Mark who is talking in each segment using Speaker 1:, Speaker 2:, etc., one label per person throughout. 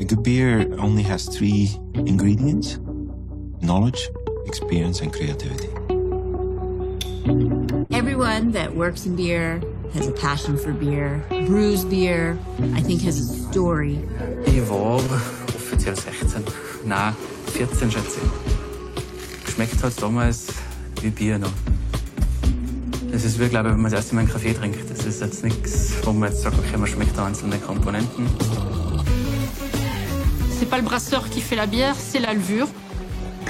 Speaker 1: A good beer only has three ingredients: knowledge, experience, and creativity.
Speaker 2: Everyone that works in beer has a passion for beer, brews beer, I think has a story.
Speaker 3: Ich war offiziell 16, nein, 14 schätze ich. Geschmeckt hat es damals wie Bier noch. Das ist wie, glaube ich, wenn man das erste Mal einen Kaffee trinkt. Das ist jetzt nichts, wo man jetzt sagt, okay, man schmeckt da einzelne Komponenten.
Speaker 4: C'est pas le brasseur qui fait la bière, c'est la levure.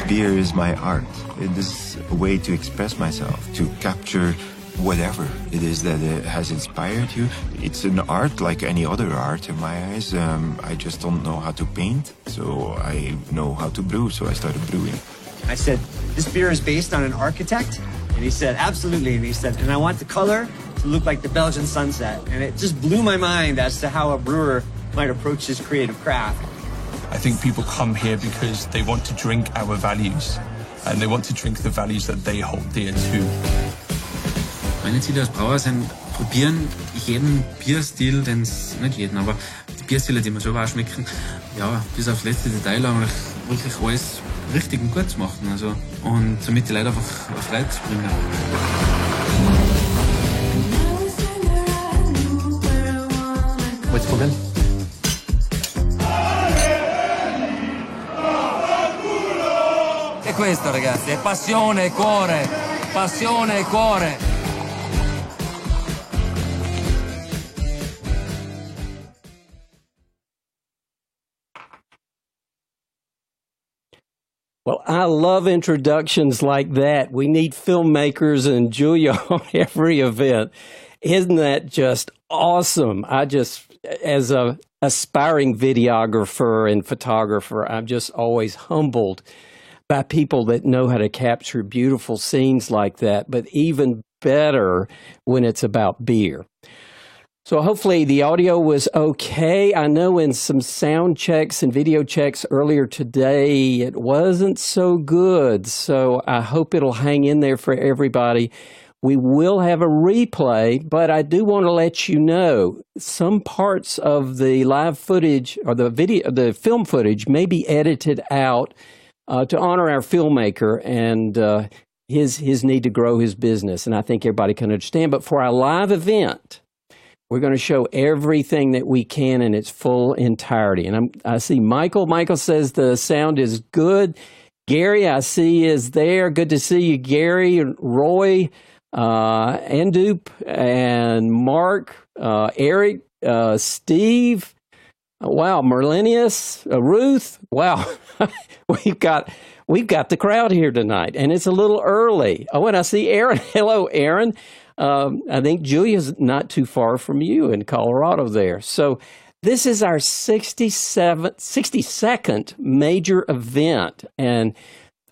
Speaker 1: Beer is my art. It is a way to express myself, to capture whatever it is that it has inspired you. It's an art like any other art in my eyes. I just don't know how to paint, so I know how to brew, so I started brewing.
Speaker 5: I said, this beer is based on an architect? And he said, absolutely. And he said, and I want the color to look like the Belgian sunset. And it just blew my mind as to how a brewer might approach his creative craft.
Speaker 6: I think people come here because they want to drink our values, and they want to drink the values that they hold dear too.
Speaker 7: Meine Ziele als Brauer sind, probieren jeden Bierstil, nicht jeden, aber die Bierstile, die mir selber auch schmecken, ja, bis aufs letzte Detail wirklich alles richtig und gut zu machen, also, und somit die Leute einfach auf Freude zu bringen.
Speaker 3: Wollt's probieren?
Speaker 8: È questo, ragazzi, è passione e cuore, passione e cuore.
Speaker 9: Well, I love introductions like that. We need filmmakers and Julia on every event. Isn't that just awesome? As a aspiring videographer and photographer, I'm just always humbled by people that know how to capture beautiful scenes like that, but even better when it's about beer. So hopefully the audio was okay. I know in some sound checks and video checks earlier today, it wasn't so good. So I hope it'll hang in there for everybody. We will have a replay, but I do want to let you know some parts of the live footage or the film footage may be edited out to honor our filmmaker and his need to grow his business. And I think everybody can understand. But for our live event, we're going to show everything that we can in its full entirety. And I see Michael. Michael says the sound is good. Gary, I see, is there. Good to see you, Gary. Roy, Andup, and Mark, Eric, Steve. Wow, Merlinius, Ruth. Wow, we've got the crowd here tonight, and it's a little early. Oh, and I see Aaron. Hello, Aaron. I think Julia's not too far from you in Colorado there. So this is our 62nd major event, and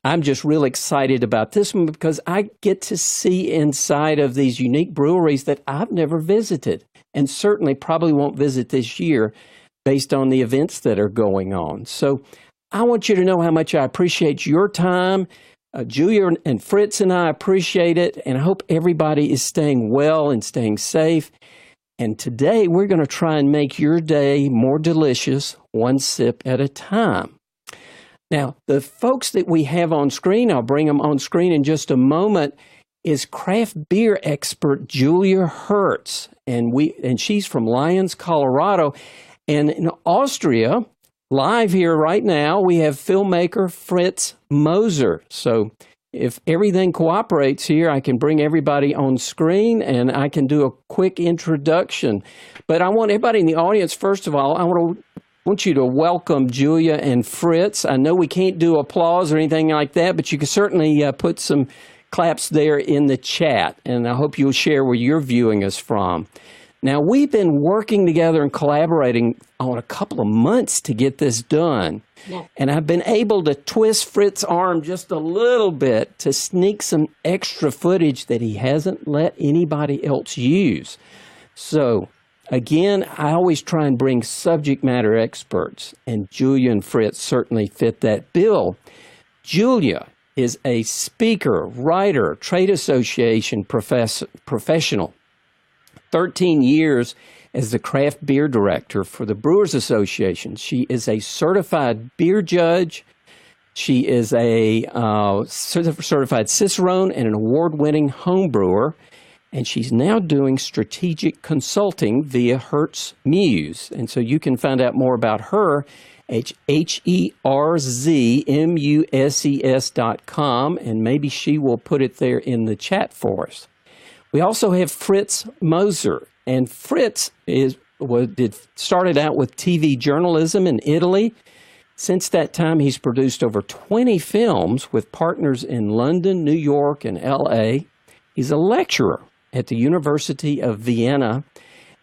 Speaker 9: I'm just real excited about this one because I get to see inside of these unique breweries that I've never visited, and certainly probably won't visit this year based on the events that are going on. So I want you to know how much I appreciate your time. Julia and Fritz and I appreciate it, and I hope everybody is staying well and staying safe. And today we're going to try and make your day more delicious, one sip at a time. Now, the folks that we have on screen, I'll bring them on screen in just a moment, is craft beer expert Julia Hertz, and she's from Lyons, Colorado. And in Austria, live here right now, we have filmmaker Fritz Moser. So if everything cooperates here, I can bring everybody on screen and I can do a quick introduction. But I want everybody in the audience, first of all, I want you to welcome Julia and Fritz. I know we can't do applause or anything like that, but you can certainly put some claps there in the chat. And I hope you'll share where you're viewing us from. Now, we've been working together and collaborating on a couple of months to get this done. Yeah. And I've been able to twist Fritz's arm just a little bit to sneak some extra footage that he hasn't let anybody else use. So, again, I always try and bring subject matter experts, and Julia and Fritz certainly fit that bill. Julia is a speaker, writer, trade association professional. 13 years as the craft beer director for the Brewers Association. She is a certified beer judge. She is a certified Cicerone and an award-winning home brewer. And she's now doing strategic consulting via Hertz Muse. And so you can find out more about her at herzmuses.com, and maybe she will put it there in the chat for us. We also have Fritz Moser, and Fritz started out with TV journalism in Italy. Since that time, he's produced over 20 films with partners in London, New York, and L.A. He's a lecturer at the University of Vienna,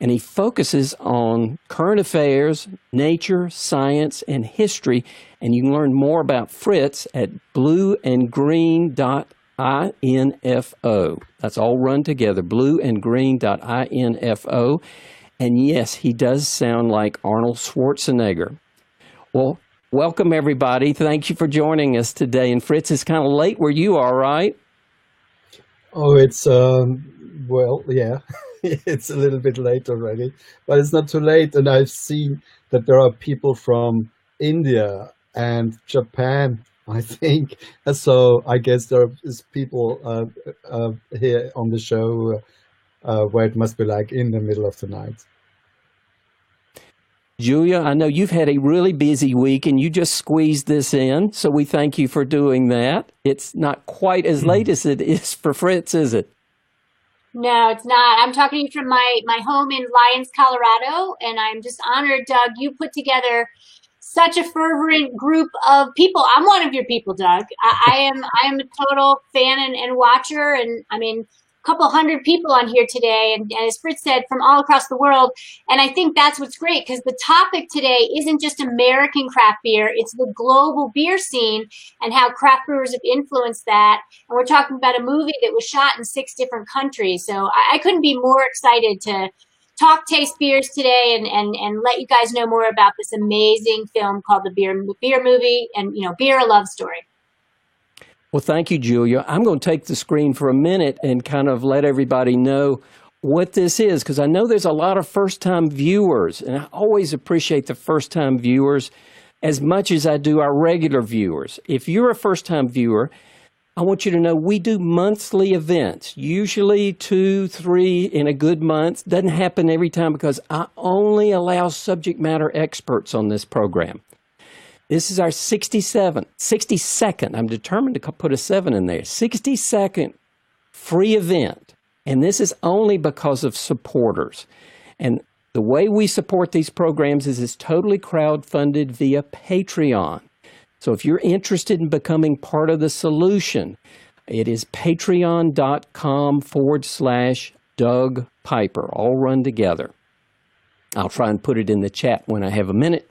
Speaker 9: and he focuses on current affairs, nature, science, and history. And you can learn more about Fritz at blueandgreen.info. That's all run together, blueandgreen.info. And yes, he does sound like Arnold Schwarzenegger. Well, welcome, everybody. Thank you for joining us today. And Fritz, it's kind of late where you are, right?
Speaker 10: Oh, it's, well, yeah, it's a little bit late already, but it's not too late. And I've seen that there are people from India and Japan, I think. So I guess there is people here on the show where it must be like in the middle of the night.
Speaker 9: Julia, I know you've had a really busy week and you just squeezed this in, so we thank you for doing that. It's not quite as late as it is for Fritz, is it?
Speaker 11: No, it's not. I'm talking to you from my home in Lyons, Colorado, and I'm just honored, Doug, you put together such a fervent group of people. I'm one of your people, Doug. I am a total fan and watcher, and I mean, couple hundred people on here today, and as Fritz said, from all across the world. And I think that's what's great, because the topic today isn't just American craft beer, it's the global beer scene and how craft brewers have influenced that. And we're talking about a movie that was shot in 6 different countries. So I couldn't be more excited to talk taste beers today and let you guys know more about this amazing film called The Beer Movie, and, you know, Beer, a Love Story.
Speaker 9: Well, thank you, Julia. I'm going to take the screen for a minute and kind of let everybody know what this is, because I know there's a lot of first-time viewers, and I always appreciate the first-time viewers as much as I do our regular viewers. If you're a first-time viewer, I want you to know we do monthly events, usually 2, 3 in a good month. Doesn't happen every time because I only subject matter experts on this program. This is our 62nd, I'm determined to put a 7 in there, 62nd free event. And this is only because of supporters. And the way we support these programs is it's totally crowdfunded via Patreon. So if you're interested in becoming part of the solution, it is patreon.com/Doug Piper, all run together. I'll try and put it in the chat when I have a minute.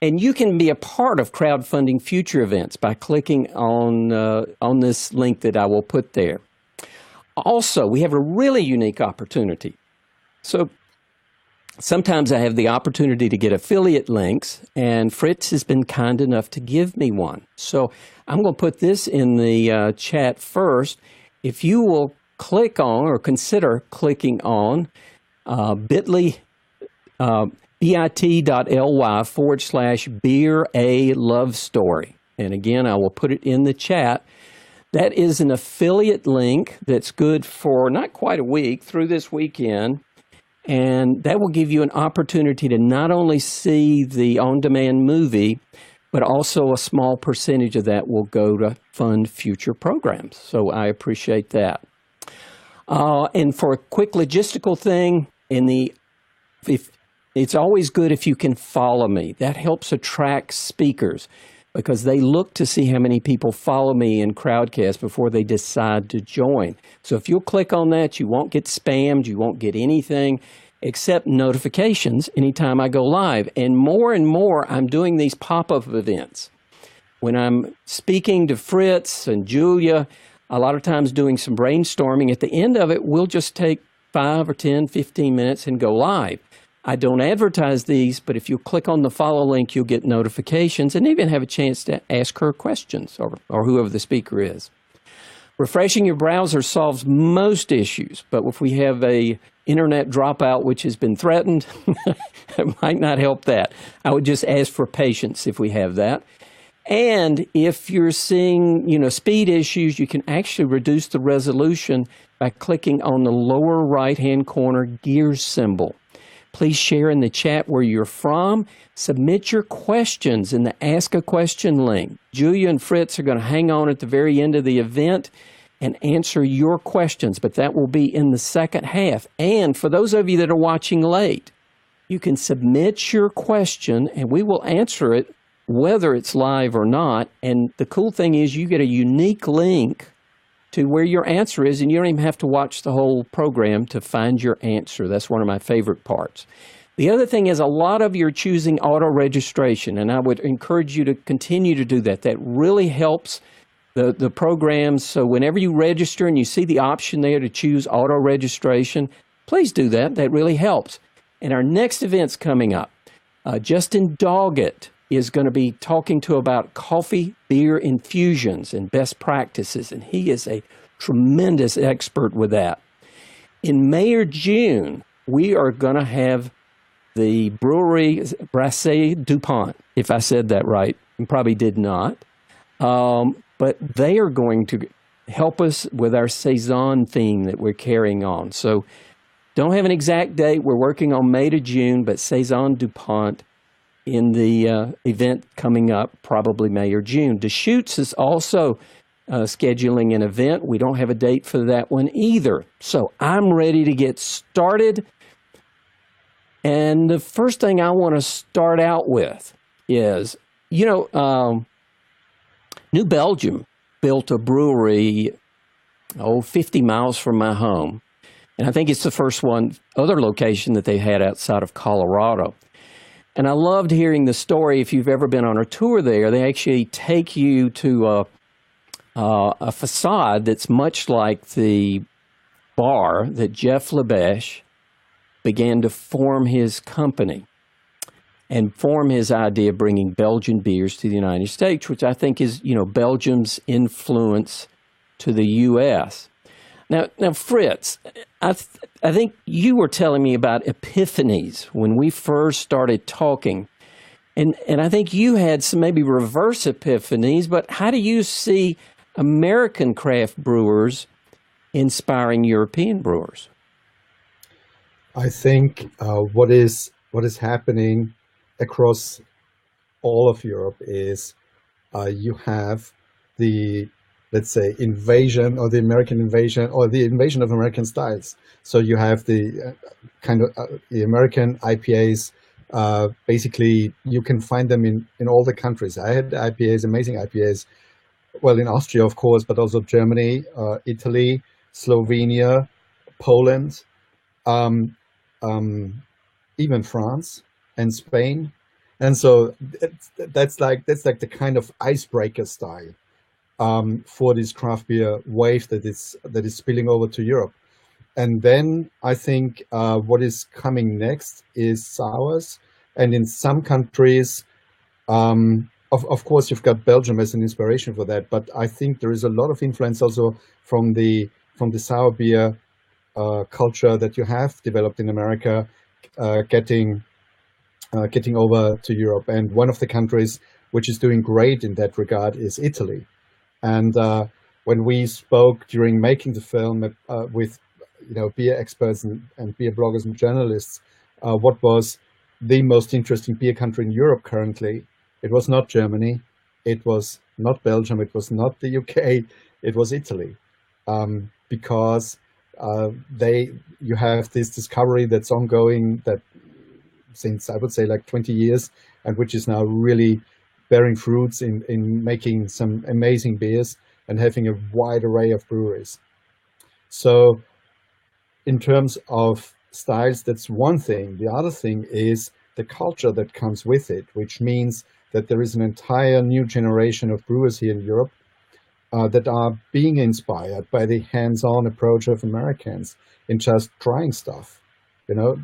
Speaker 9: And you can be a part of crowdfunding future events by clicking on this link that I will put there. Also, we have a really unique opportunity. So sometimes I have the opportunity to get affiliate links, and Fritz has been kind enough to give me one. So I'm going to put this in the chat first. If you will click on or consider clicking on bit.ly, bit.ly/Beer a Love Story. And again, I will put it in the chat. That is an affiliate link that's good for not quite a week, through this weekend. And that will give you an opportunity to not only see the on-demand movie, but also a small percentage of that will go to fund future programs. So I appreciate that. And for a quick logistical thing, it's always good if you can follow me. That helps attract speakers because they look to see how many people follow me in Crowdcast before they decide to join. So if you'll click on that, you won't get spammed, you won't get anything except notifications anytime I go live. And more, I'm doing these pop-up events. When I'm speaking to Fritz and Julia, a lot of times doing some brainstorming, at the end of it, we'll just take 5 or 10, 15 minutes and go live. I don't advertise these, but if you click on the follow link, you'll get notifications and even have a chance to ask her questions or whoever the speaker is. Refreshing your browser solves most issues, but if we have a internet dropout which has been threatened, it might not help that. I would just ask for patience if we have that. And if you're seeing, speed issues, you can actually reduce the resolution by clicking on the lower right-hand corner gear symbol. Please share in the chat where you're from. Submit your questions in the Ask a Question link. Julia and Fritz are going to hang on at the very end of the event and answer your questions, but that will be in the second half. And for those of you that are watching late, you can submit your question and we will answer it whether it's live or not. And the cool thing is you get a unique link to where your answer is, and you don't even have to watch the whole program to find your answer. That's one of my favorite parts. The other thing is a lot of you are choosing auto registration, and I would encourage you to continue to do that. That really helps the programs. So whenever you register and you see the option there to choose auto registration, please do that. That really helps. And our next event's coming up. Justin Doggett is going to be talking about coffee, beer infusions and best practices, and he is a tremendous expert with that. In May or June, we are going to have the brewery Brasserie DuPont, if I said that right. You probably did not. But they are going to help us with our Saison theme that we're carrying on. So don't have an exact date. We're working on May to June, but Saison DuPont in the event coming up, probably May or June. Deschutes is also scheduling an event. We don't have a date for that one either. So I'm ready to get started. And the first thing I want to start out with is, New Belgium built a brewery, 50 miles from my home. And I think it's the first other location that they had outside of Colorado. And I loved hearing the story. If you've ever been on a tour there, they actually take you to a facade that's much like the bar that Jeff LeBeche began to form his company and form his idea of bringing Belgian beers to the United States, which I think is, Belgium's influence to the U.S. Now, Fritz, I think you were telling me about epiphanies when we first started talking, and I think you had some maybe reverse epiphanies, but how do you see American craft brewers inspiring European brewers?
Speaker 10: I think what is happening across all of Europe is you have the, let's say, invasion or the American invasion or the invasion of American styles. So you have the the American IPAs. Basically, you can find them in all the countries. I had IPAs, amazing IPAs. Well, in Austria, of course, but also Germany, Italy, Slovenia, Poland, even France and Spain. And so that's like the kind of icebreaker style for this craft beer wave that is spilling over to Europe. And then I think what is coming next is sours. And in some countries, of course, you've got Belgium as an inspiration for that. But I think there is a lot of influence also from the sour beer culture that you have developed in America, getting over to Europe. And one of the countries which is doing great in that regard is Italy. And when we spoke during making the film with beer experts and beer bloggers and journalists, what was the most interesting beer country in Europe currently, it was not Germany, it was not Belgium, it was not the UK, it was Italy, because you have this discovery that's ongoing that since I would say like 20 years, and which is now really bearing fruits in making some amazing beers and having a wide array of breweries. So in terms of styles, that's one thing. The other thing is the culture that comes with it, which means that there is an entire new generation of brewers here in Europe that are being inspired by the hands-on approach of Americans in just trying stuff.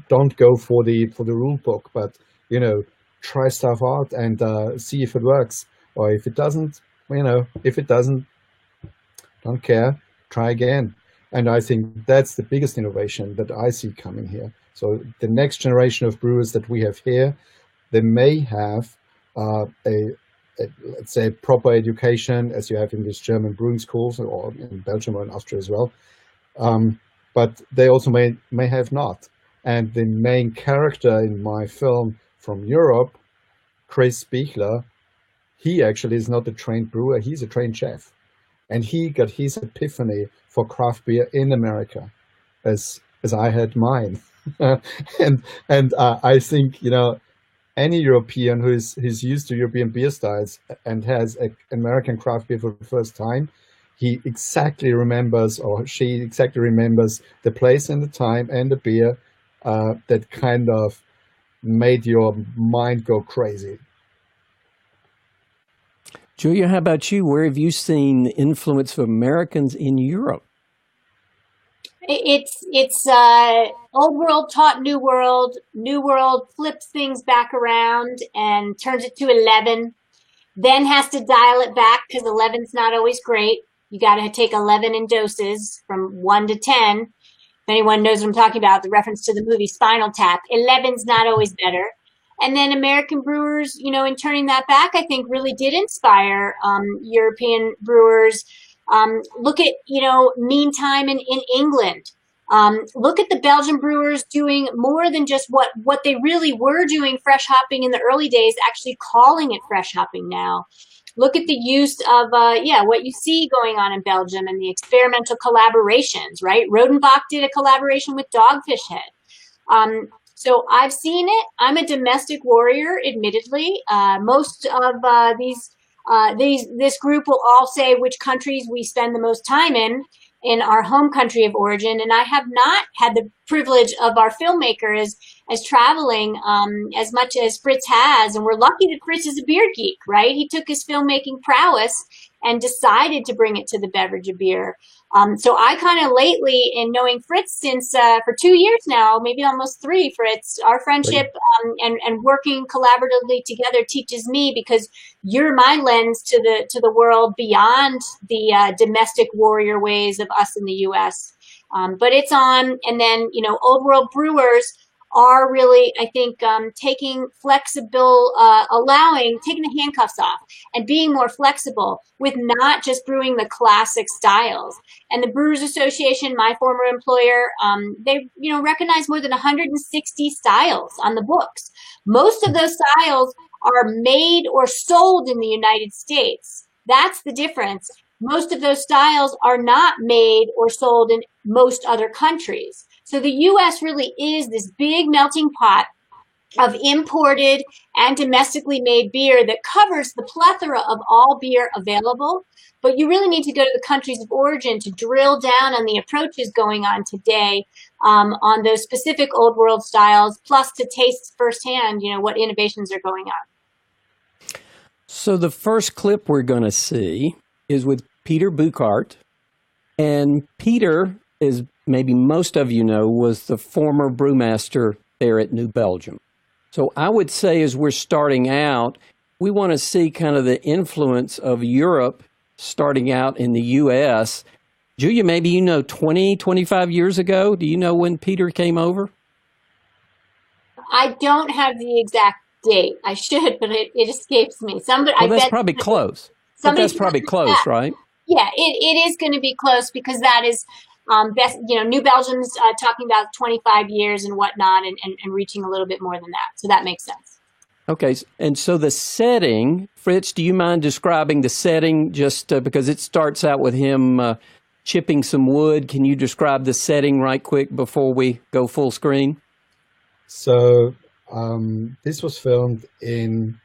Speaker 10: Don't go for the rule book, but try stuff out and see if it works, or if it doesn't, don't care. try again. And I think that's the biggest innovation that I see coming here. So the next generation of brewers that we have here, they may have let's say, proper education, as you have in these German brewing schools, or in Belgium or in Austria as well. But they also may have not. And the main character in my film from Europe, Chris Bichler, he actually is not a trained brewer, he's a trained chef. And he got his epiphany for craft beer in America, as I had mine. and I think, any European who's used to European beer styles and has American craft beer for the first time, he exactly remembers, or she exactly remembers, the place and the time and the beer that kind of made your mind go crazy.
Speaker 9: Julia, how about you? Where have you seen the influence of Americans in Europe?
Speaker 11: It's old world taught new world flips things back around and turns it to 11, then has to dial it back because 11's not always great. You got to take 11 in doses from 1 to 10. If anyone knows what I'm talking about, the reference to the movie Spinal Tap, 11's not always better. And then American brewers, in turning that back, I think really did inspire European brewers. Look at, Meantime in England. Look at the Belgian brewers doing more than just what they really were doing, fresh hopping in the early days, actually calling it fresh hopping now. Look at the use of, what you see going on in Belgium and the experimental collaborations, right? Rodenbach did a collaboration with Dogfish Head. So I've seen it. I'm a domestic warrior, admittedly. Most of this group will all say which countries we spend the most time in our home country of origin. And I have not had the privilege of our filmmakers as traveling as much as Fritz has. And we're lucky that Fritz is a beer geek, right? He took his filmmaking prowess and decided to bring it to the beverage of beer. So I kind of lately, in knowing Fritz since for 2 years now, maybe almost 3, Fritz, our friendship and working collaboratively together teaches me, because you're my lens to the world beyond the domestic warrior ways of us in the U.S. But it's on, and then old world brewers are really, I think, taking flexible, taking the handcuffs off and being more flexible with not just brewing the classic styles. And the Brewers Association, my former employer, they, recognize more than 160 styles on the books. Most of those styles are made or sold in the United States. That's the difference. Most of those styles are not made or sold in most other countries. So the U.S. really is this big melting pot of imported and domestically made beer that covers the plethora of all beer available. But you really need to go to the countries of origin to drill down on the approaches going on today on those specific old world styles, plus to taste firsthand, what innovations are going on.
Speaker 9: So the first clip we're going to see is with Peter Bouckaert. And Peter, as maybe most of you know, was the former brewmaster there at New Belgium. So I would say, as we're starting out, we want to see kind of the influence of Europe starting out in the U.S. Julia, maybe 20, 25 years ago, do you know when Peter came over?
Speaker 11: I don't have the exact date. I should, but it escapes me.
Speaker 9: That's probably close. But that's probably close, right?
Speaker 11: Yeah, it is going to be close, because that is New Belgium's talking about 25 years and whatnot, and reaching a little bit more than that. So that makes sense.
Speaker 9: Okay, and so the setting, Fritz, do you mind describing the setting, just because it starts out with him chipping some wood? Can you describe the setting right quick before we go full screen?
Speaker 10: So this was filmed in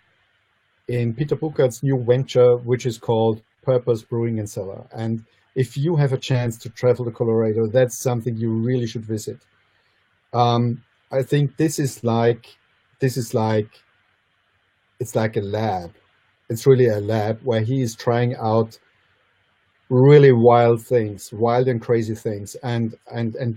Speaker 10: Peter Bouckaert's new venture, which is called Purpose Brewing and Cellar. And if you have a chance to travel to Colorado, that's something you really should visit. I think it's like a lab. It's really a lab where he is trying out really wild things, wild and crazy things, and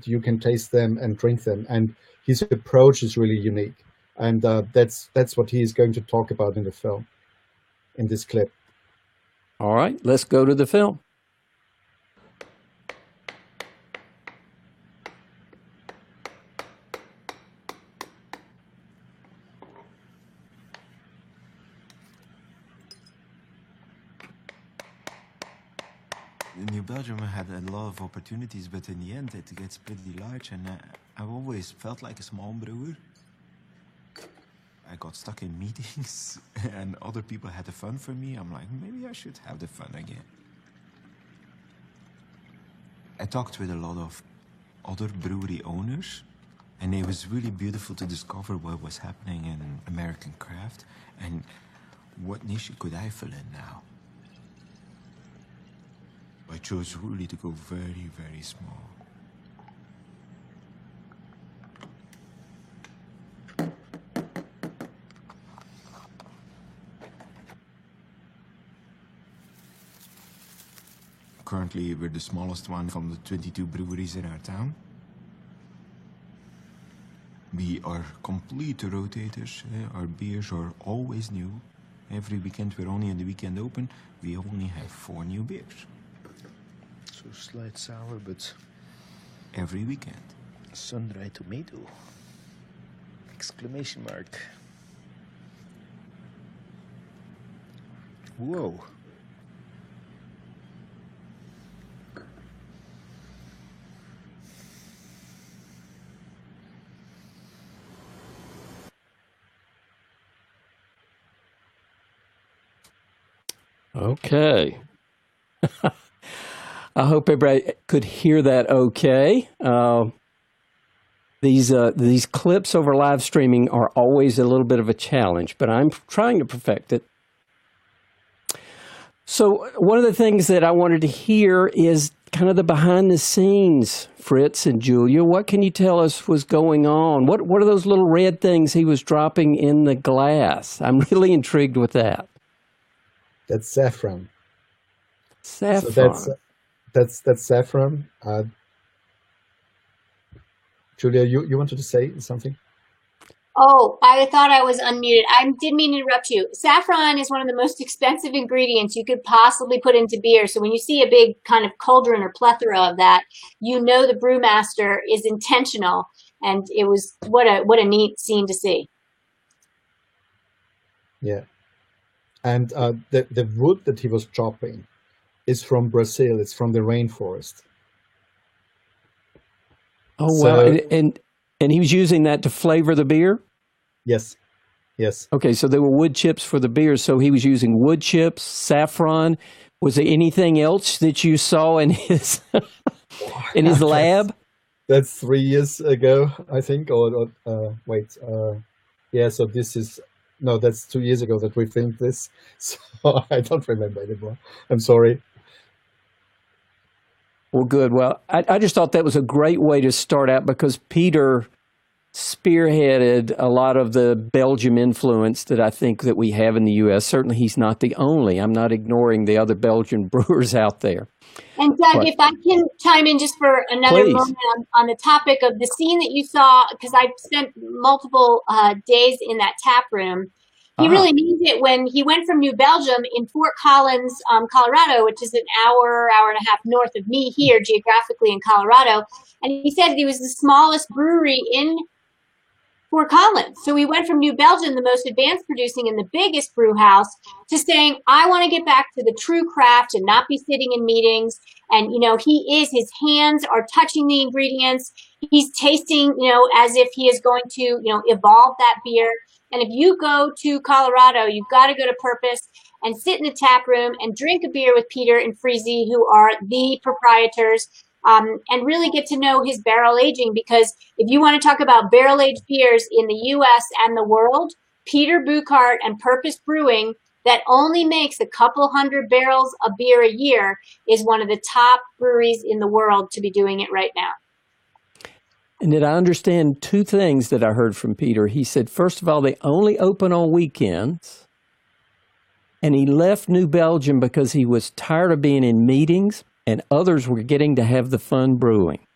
Speaker 10: you can taste them and drink them. And his approach is really unique. And that's what he is going to talk about in the film, in this clip.
Speaker 9: All right, let's go to the film.
Speaker 1: New Belgium had a lot of opportunities, but in the end, it gets pretty large, and I've always felt like a small brewer. I got stuck in meetings, and other people had the fun for me. I'm like, maybe I should have the fun again. I talked with a lot of other brewery owners, and it was really beautiful to discover what was happening in American craft, and what niche could I fill in now. I chose really to go very, very small. Currently, we're the smallest one from the 22 breweries in our town. We are complete rotators. Our beers are always new. Every weekend, we're only on the weekend open. We only have 4 new beers.
Speaker 12: So slight sour, but
Speaker 1: every weekend.
Speaker 12: Sun-dried tomato. Exclamation mark. Whoa.
Speaker 9: Okay. I hope everybody could hear that okay. These clips over live streaming are always a little bit of a challenge, but I'm trying to perfect it. So one of the things that I wanted to hear is kind of the behind the scenes, Fritz and Julia. What can you tell us was going on? What are those little red things he was dropping in the glass? I'm really intrigued with that.
Speaker 10: That's saffron.
Speaker 9: Saffron.
Speaker 10: So that's saffron. Julia, you wanted to say something?
Speaker 11: Oh, I thought I was unmuted. I didn't mean to interrupt you. Saffron is one of the most expensive ingredients you could possibly put into beer. So when you see a big kind of cauldron or plethora of that, you know the brewmaster is intentional. And it was what a neat scene to see.
Speaker 10: Yeah. And the wood that he was chopping is from Brazil. It's from the rainforest.
Speaker 9: Oh, wow. And he was using that to flavor the beer?
Speaker 10: Yes. Yes.
Speaker 9: Okay, so there were wood chips for the beer. So he was using wood chips, saffron. Was there anything else that you saw in his in his lab?
Speaker 10: That's 3 years ago, I think. Yeah, so this is... No, that's 2 years ago that we filmed this. So I don't remember anymore. I'm sorry.
Speaker 9: Well, good. Well, I just thought that was a great way to start out because Peter spearheaded a lot of the Belgium influence that I think that we have in the U.S. Certainly he's not the only. I'm not ignoring the other Belgian brewers out there.
Speaker 11: And Doug, if I can chime in just for another moment on the topic of the scene that you saw, because I spent multiple days in that tap room. He really means it when he went from New Belgium in Fort Collins, Colorado, which is an hour and a half north of me here geographically in Colorado. And he said he was the smallest brewery in Fort Collins. So we went from New Belgium, the most advanced producing and the biggest brew house, to saying, I want to get back to the true craft and not be sitting in meetings. And, his hands are touching the ingredients. He's tasting, as if he is going to, evolve that beer. And if you go to Colorado, you've got to go to Purpose and sit in the tap room and drink a beer with Peter and Freezy, who are the proprietors, and really get to know his barrel aging. Because if you want to talk about barrel aged beers in the U.S. and the world, Peter Buchart and Purpose Brewing, that only makes a couple hundred barrels of beer a year, is one of the top breweries in the world to be doing it right now.
Speaker 9: And did I understand 2 things that I heard from Peter? He said, first of all, they only open on weekends. And he left New Belgium because he was tired of being in meetings and others were getting to have the fun brewing.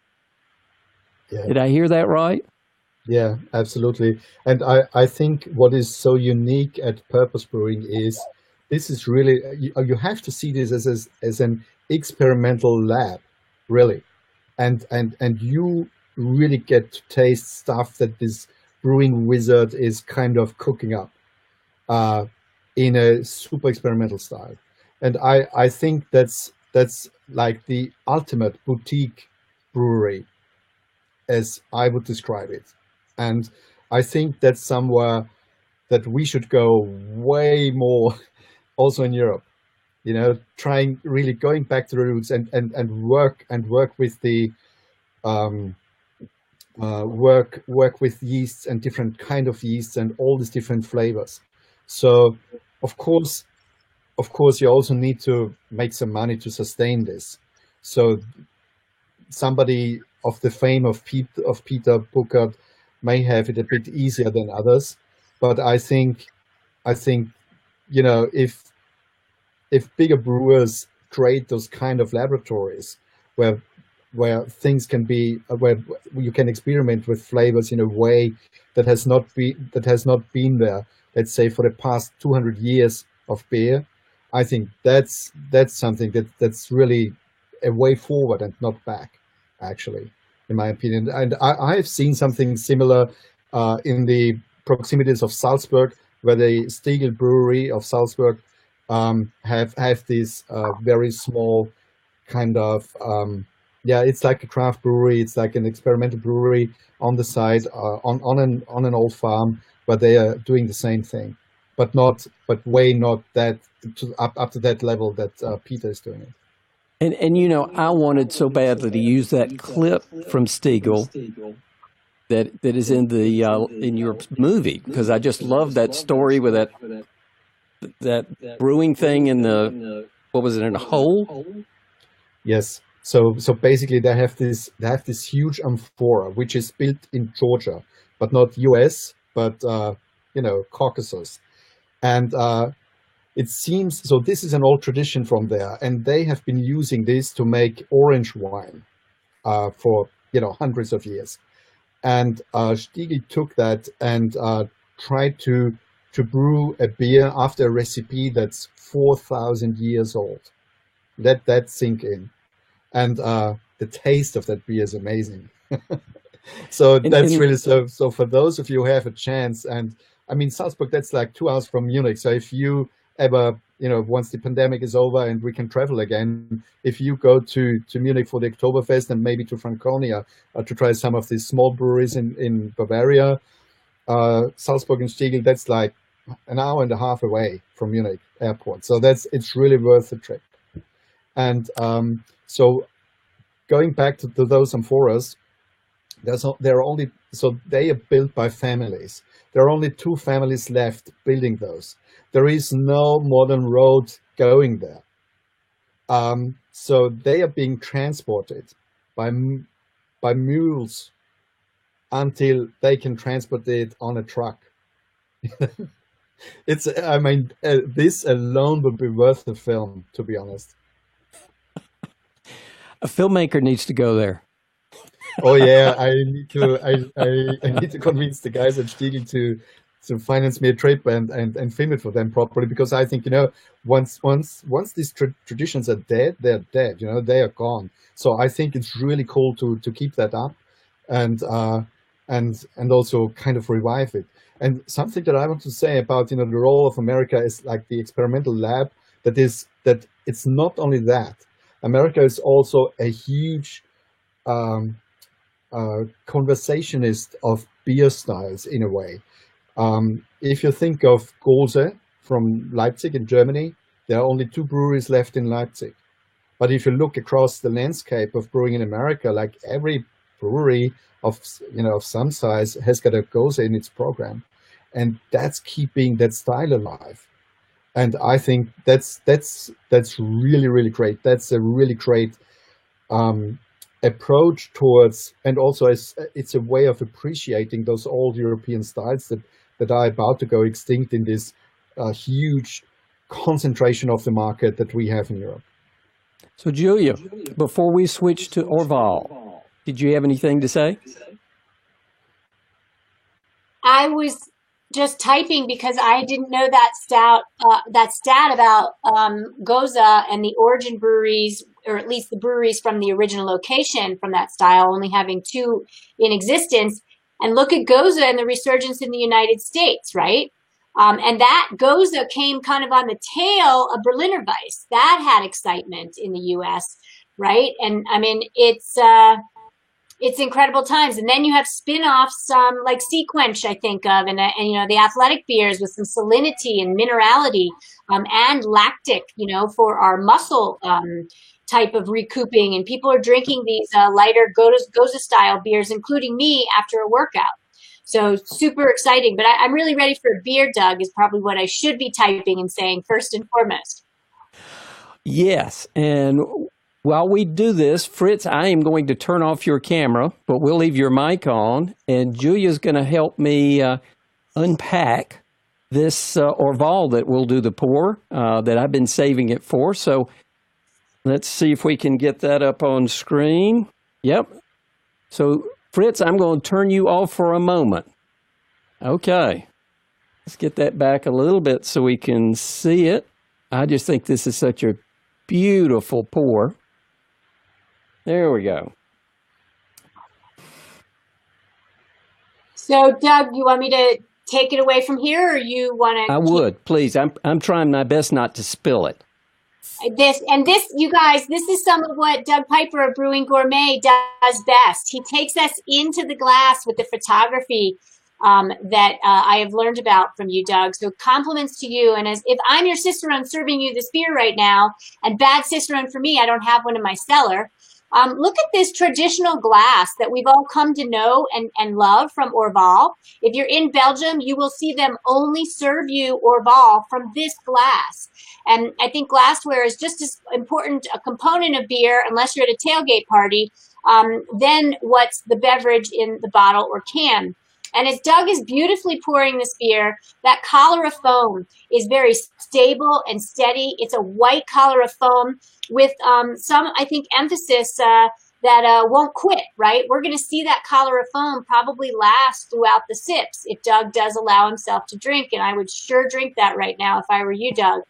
Speaker 10: Yeah.
Speaker 9: Did I hear that right?
Speaker 10: Yeah, absolutely. And I think what is so unique at Purpose Brewing is this is really, you have to see this as an experimental lab, really. And you really get to taste stuff that this brewing wizard is kind of cooking up in a super experimental style. And I think that's that's like the ultimate boutique brewery, as I would describe it. And I think that's somewhere that we should go way more also in Europe, really going back to the roots and work with the work with yeasts and different kind of yeasts and all these different flavors. So of course you also need to make some money to sustain this. So somebody of the fame of Peter Burkhardt may have it a bit easier than others, but I think if bigger brewers create those kind of laboratories where things can be, where you can experiment with flavors in a way that has not been there, let's say for the past 200 years of beer, I think that's something that's really a way forward and not back, actually, in my opinion. And I've seen something similar in the proximities of Salzburg, where the Stiegl Brewery of Salzburg have this very small kind of it's like a craft brewery. It's like an experimental brewery on the side on an old farm, where they are doing the same thing, but way not that up to that level that Peter is doing it.
Speaker 9: And I wanted so badly to use that clip from Stiegl that is in in your movie, because I just love that story with that brewing thing in what was it, in a hole?
Speaker 10: Yes. So basically they have this huge amphora which is built in Georgia, but not US, but Caucasus, and it seems so. This is an old tradition from there, and they have been using this to make orange wine for hundreds of years. And Stiegl took that and tried to brew a beer after a recipe that's 4,000 years old. Let that sink in. And the taste of that beer is amazing. So that's really so. So for those of you who have a chance, and I mean Salzburg, that's like 2 hours from Munich. So if you ever, once the pandemic is over and we can travel again, if you go to Munich for the Oktoberfest and maybe to Franconia to try some of these small breweries in Bavaria, Salzburg and Stiegl, that's like an hour and a half away from Munich airport. So it's really worth the trip. And so going back to those amphoras, they are built by families. There are only 2 families left building those. There is no modern road going there. So they are being transported by mules until they can transport it on a truck. This alone would be worth the film, to be honest.
Speaker 9: A filmmaker needs to go there.
Speaker 10: Oh yeah, I need to convince the guys at Stiegl to finance me a trip and film it for them properly, because I think once these traditions are dead, they're dead. They are gone. So I think it's really cool to keep that up and also kind of revive it. And something that I want to say about the role of America is like the experimental lab. That it's not only that. America is also a huge conversationist of beer styles in a way. If you think of Gose from Leipzig in Germany, there are only 2 breweries left in Leipzig. But if you look across the landscape of brewing in America, like every brewery of some size has got a Gose in its program, and that's keeping that style alive. And I think that's really, really great. That's a really great approach towards, and also it's a way of appreciating those old European styles that are about to go extinct in this huge concentration of the market that we have in Europe.
Speaker 9: So Julia, before we switch to Orval, did you have anything to say?
Speaker 11: I was just typing because I didn't know that stat about Gose and the origin breweries, or at least the breweries from the original location from that style, only having 2 in existence. And look at Gose and the resurgence in the United States, right? And that Goza came kind of on the tail of Berliner Weiss. That had excitement in the U.S., right? And I mean, it's incredible times. And then you have spin-offs like Sequench, I think of, and you know, the athletic beers with some salinity and minerality, and lactic, you know, for our muscle type of recouping. And people are drinking these lighter Goza style beers, including me, after a workout. So super exciting. But I'm really ready for a beer, Doug, is probably what I should be typing and saying first and foremost.
Speaker 9: Yes. And while we do this, Fritz, I am going to turn off your camera, but we'll leave your mic on. And Julia's going to help me unpack this Orval that we'll do the pour that I've been saving it for. So let's see if we can get that up on screen. Yep. So Fritz, I'm going to turn you off for a moment. Okay. Let's get that back a little bit so we can see it. I just think this is such a beautiful pour. There we go.
Speaker 11: So, Doug, you want me to take it away from here, or you want to?
Speaker 9: I would, please. I'm trying my best not to spill it.
Speaker 11: This, you guys, this is some of what Doug Piper of Brewing Gourmet does best. He takes us into the glass with the photography that I have learned about from you, Doug. So compliments to you. And as if I'm your Cicerone serving you this beer right now, and bad Cicerone for me, I don't have one in my cellar. Look at this traditional glass that we've all come to know and love from Orval. If you're in Belgium, you will see them only serve you Orval from this glass. And I think glassware is just as important a component of beer, unless you're at a tailgate party, than what's the beverage in the bottle or can. And as Doug is beautifully pouring this beer, that collar of foam is very stable and steady. It's a white collar of foam with some, I think, emphasis that won't quit, right? We're going to see that collar of foam probably last throughout the sips if Doug does allow himself to drink. And I would sure drink that right now if I were you, Doug.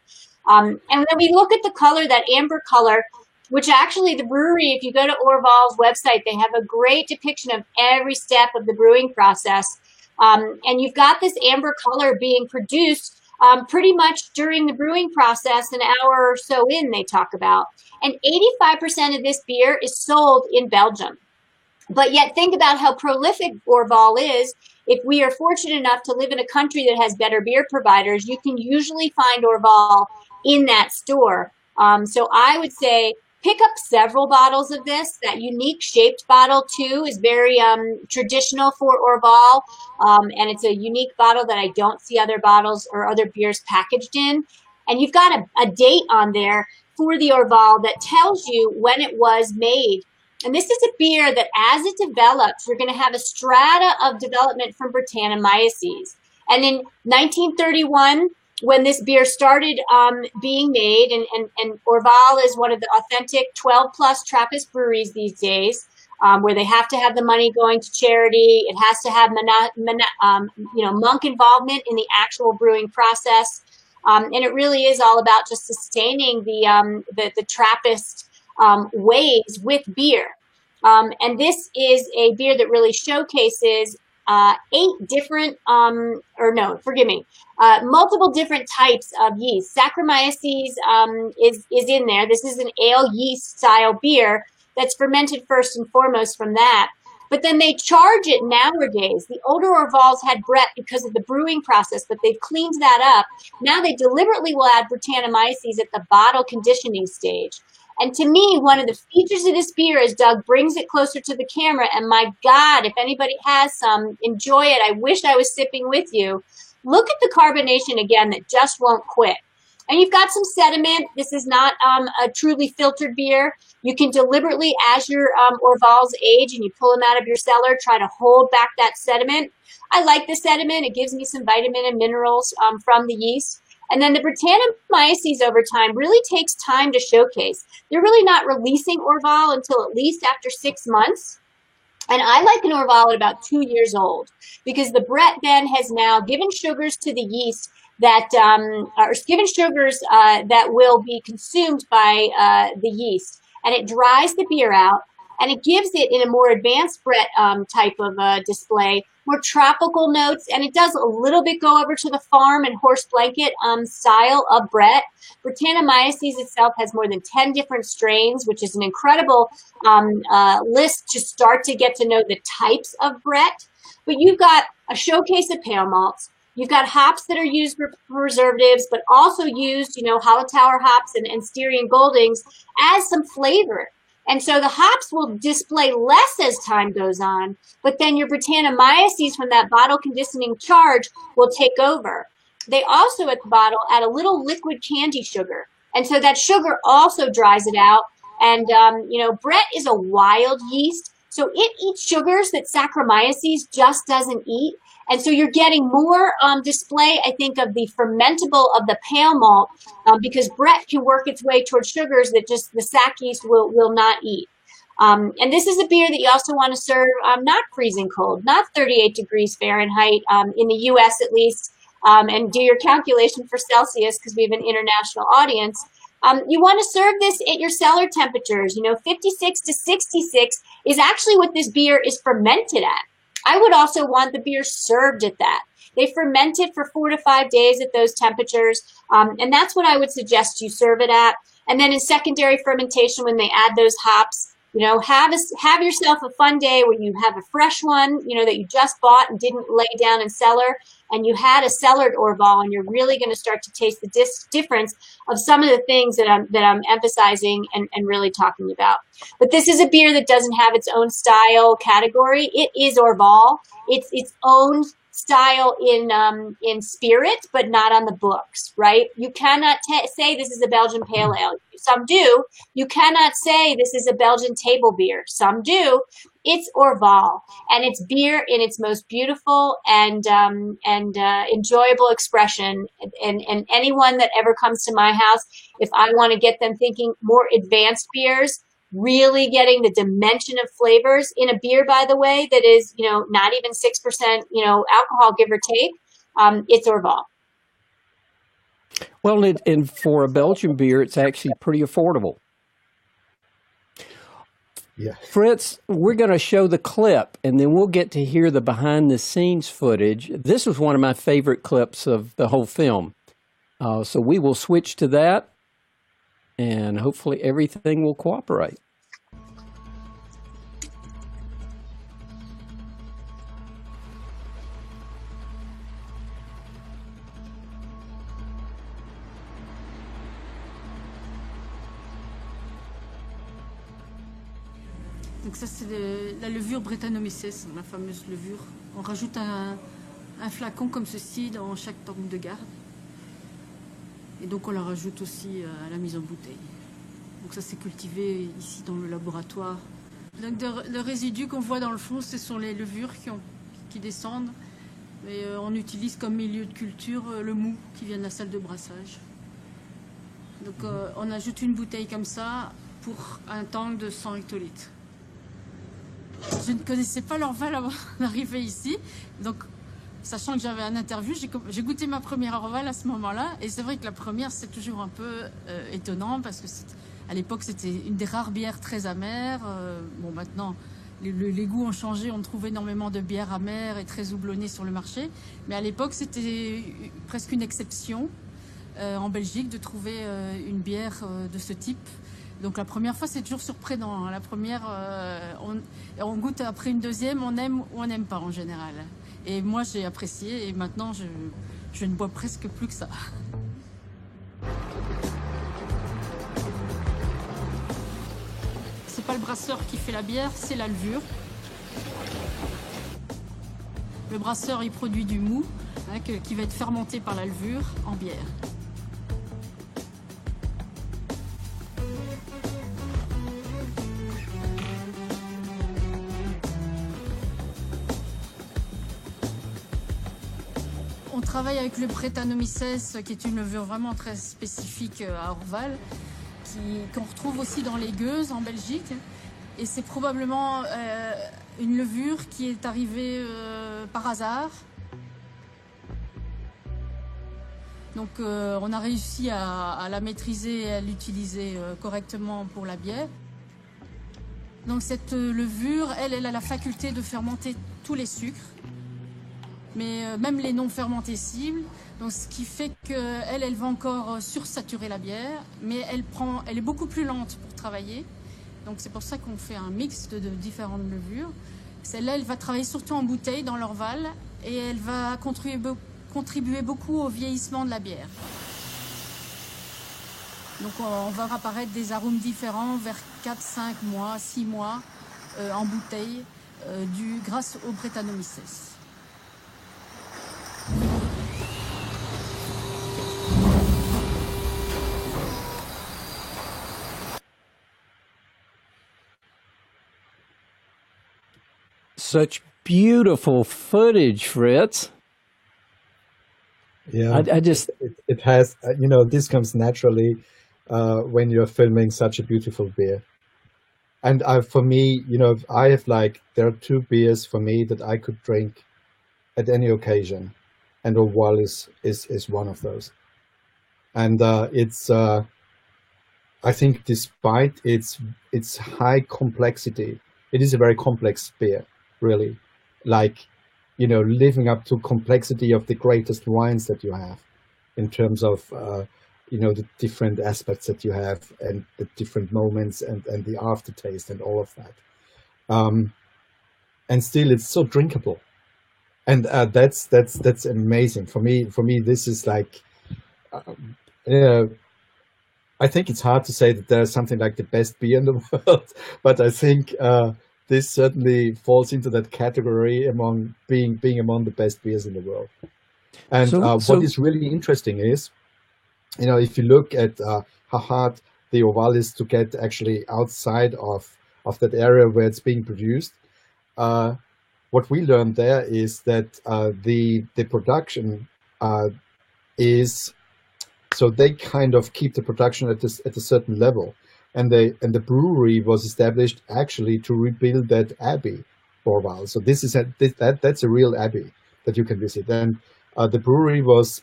Speaker 11: And when we look at the color, that amber color, which actually the brewery, if you go to Orval's website, they have a great depiction of every step of the brewing process. And you've got this amber color being produced pretty much during the brewing process, an hour or so in, they talk about. And 85% of this beer is sold in Belgium. But yet think about how prolific Orval is. If we are fortunate enough to live in a country that has better beer providers, you can usually find Orval in that store. So I would say pick up several bottles of this. That unique shaped bottle, too, is very traditional for Orval. And it's a unique bottle that I don't see other bottles or other beers packaged in. And you've got a date on there for the Orval that tells you when it was made. And this is a beer that as it develops, you're going to have a strata of development from Brettanomyces. And in 1931, when this beer started being made, and Orval is one of the authentic 12-plus Trappist breweries these days, where they have to have the money going to charity. It has to have monk involvement in the actual brewing process. And it really is all about just sustaining the Trappist ways with beer. And this is a beer that really showcases multiple different types of yeast. Saccharomyces is in there. This is an ale yeast style beer that's fermented first and foremost from that. But then they charge it nowadays. The older Orvals had Brett because of the brewing process, but they've cleaned that up. Now they deliberately will add Brettanomyces at the bottle conditioning stage. And to me, one of the features of this beer is Doug brings it closer to the camera. And my God, if anybody has some, enjoy it. I wish I was sipping with you. Look at the carbonation again that just won't quit. And you've got some sediment. This is not a truly filtered beer. You can deliberately, as your Orvals age and you pull them out of your cellar, try to hold back that sediment. I like the sediment. It gives me some vitamin and minerals from the yeast. And then the Brettanomyces over time really takes time to showcase. They're really not releasing Orval until at least after 6 months. And I like an Orval at about 2 years old because the Brett then has now given sugars to the yeast that that will be consumed by the yeast. And it dries the beer out. and it gives it, in a more advanced Brett type of display, more tropical notes, and it does a little bit go over to the farm and horse blanket style of Brett. Brettanomyces itself has more than 10 different strains, which is an incredible list to start to get to know the types of Brett. But you've got a showcase of pale malts. You've got hops that are used for preservatives, but also used, Hallertauer hops and Styrian Goldings as some flavor. And so the hops will display less as time goes on, but then your Brettanomyces from that bottle conditioning charge will take over. They also at the bottle add a little liquid candy sugar. And so that sugar also dries it out. And, Brett is a wild yeast, so it eats sugars that Saccharomyces just doesn't eat. And so you're getting more display, I think, of the fermentable of the pale malt because Brett can work its way towards sugars that just the sac yeast will not eat. And this is a beer that you also want to serve not freezing cold, not 38 degrees Fahrenheit in the U.S. at least, and do your calculation for Celsius because we have an international audience. You want to serve this at your cellar temperatures. 56 to 66 is actually what this beer is fermented at. I would also want the beer served at that. They ferment it for 4 to 5 days at those temperatures, and that's what I would suggest you serve it at. And then in secondary fermentation, when they add those hops, have yourself a fun day where you have a fresh one, that you just bought and didn't lay down in cellar, and you had a cellared Orval, and you're really going to start to taste the difference of some of the things that I'm emphasizing and really talking about. But this is a beer that doesn't have its own style category. It is Orval. It's its own style in spirit, but not on the books, right? You cannot say this is a Belgian pale ale. Some do. You cannot say this is a Belgian table beer. Some do. It's Orval, and it's beer in its most beautiful and enjoyable expression. And anyone that ever comes to my house, if I want to get them thinking more advanced beers, really getting the dimension of flavors in a beer, by the way, that is, not even 6%, alcohol, give or take, it's Orval.
Speaker 9: Well, and for a Belgian beer, it's actually pretty affordable.
Speaker 10: Yeah.
Speaker 9: Fritz, we're going to show the clip, and then we'll get to hear the behind-the-scenes footage. This was one of my favorite clips of the whole film. So we will switch to that, and hopefully everything will cooperate.
Speaker 4: Donc ça c'est la levure Brettanomyces, la fameuse levure. On rajoute un flacon comme ceci dans chaque tank de garde. Et donc on la rajoute aussi à la mise en bouteille. Donc ça c'est cultivé ici dans le laboratoire. Donc le résidu qu'on voit dans le fond, ce sont les levures qui descendent. Et on utilise comme milieu de culture le mou qui vient de la salle de brassage. Donc on ajoute une bouteille comme ça pour un tank de 100 hectolitres. Je ne connaissais pas l'Orval avant d'arriver ici, donc sachant que j'avais un interview, j'ai goûté ma première Orval à ce moment-là, et c'est vrai que la première c'est toujours un peu étonnant parce que à l'époque c'était une des rares bières très amères. Bon, maintenant les goûts ont changé, on trouve énormément de bières amères et très houblonnées sur le marché, mais à l'époque c'était presque une exception en Belgique de trouver une bière de ce type. Donc la première fois, c'est toujours surprenant. La première, on goûte après une deuxième, on aime ou on n'aime pas en général. Et moi, j'ai apprécié et maintenant, je ne bois presque plus que ça. C'est pas le brasseur qui fait la bière, c'est la levure. Le brasseur, il produit du mou qui va être fermenté par la levure en bière. On travaille avec le Brettanomyces, qui est une levure vraiment très spécifique à Orval, qu'on retrouve aussi dans les gueuses en Belgique. Et c'est probablement une levure qui est arrivée par hasard. Donc on a réussi à la maîtriser et à l'utiliser correctement pour la bière. Donc cette levure, elle a la faculté de fermenter tous les sucres, mais même les non fermentescibles. Donc ce qui fait qu'elle va encore sursaturer la bière, mais elle est beaucoup plus lente pour travailler. Donc c'est pour ça qu'on fait un mix de différentes levures. Celle-là, elle va travailler surtout en bouteille, dans l'Orval, et elle va contribuer beaucoup au vieillissement de la bière. Donc on va apparaître des arômes différents vers 4, 5 mois, 6 mois en bouteille grâce au Brettanomyces.
Speaker 9: Such beautiful footage, Fritz.
Speaker 10: Yeah,
Speaker 9: I just
Speaker 10: it has, this comes naturally when you're filming such a beautiful beer. And for me, I have there are two beers for me that I could drink at any occasion, and Orval is one of those. And it's I think despite its high complexity, it is a very complex beer, really. Living up to complexity of the greatest wines that you have in terms of, the different aspects that you have and the different moments and the aftertaste and all of that. And still it's so drinkable. And that's amazing. For me, this is I think it's hard to say that there's something like the best beer in the world, but I think this certainly falls into that category among being among the best beers in the world. And what is really interesting is, if you look at how hard the Orval is to get actually outside of that area where it's being produced, what we learned there is that the production is, so they kind of keep the production at a certain level. And the brewery was established actually to rebuild that abbey for a while. So this is that's a real abbey that you can visit. And the brewery was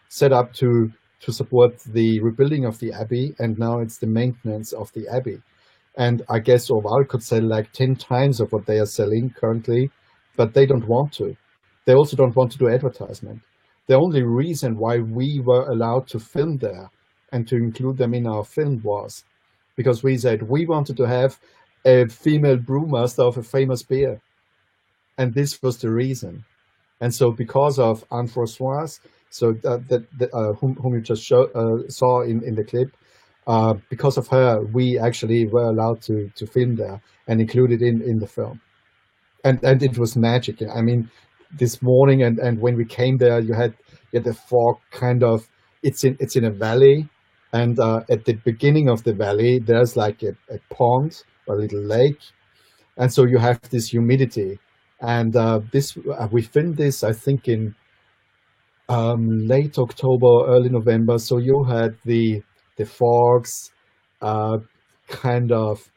Speaker 10: set up to support the rebuilding of the abbey, and now it's the maintenance of the abbey. And I guess Orval could sell 10 times of what they are selling currently, but they don't want to. They also don't want to do advertisement. The only reason why we were allowed to film there and to include them in our film was because we said we wanted to have a female brewmaster of a famous beer. And this was the reason. And so because of Anne-Françoise, whom you just saw in the clip, because of her, we actually were allowed to film there and include it in the film. And it was magic. I mean, this morning and when we came there, you had the fog kind of, it's in a valley. And at the beginning of the valley, there's a pond or a little lake. And so you have this humidity. And we filmed this, I think, in late October, early November. So you had the fogs kind of,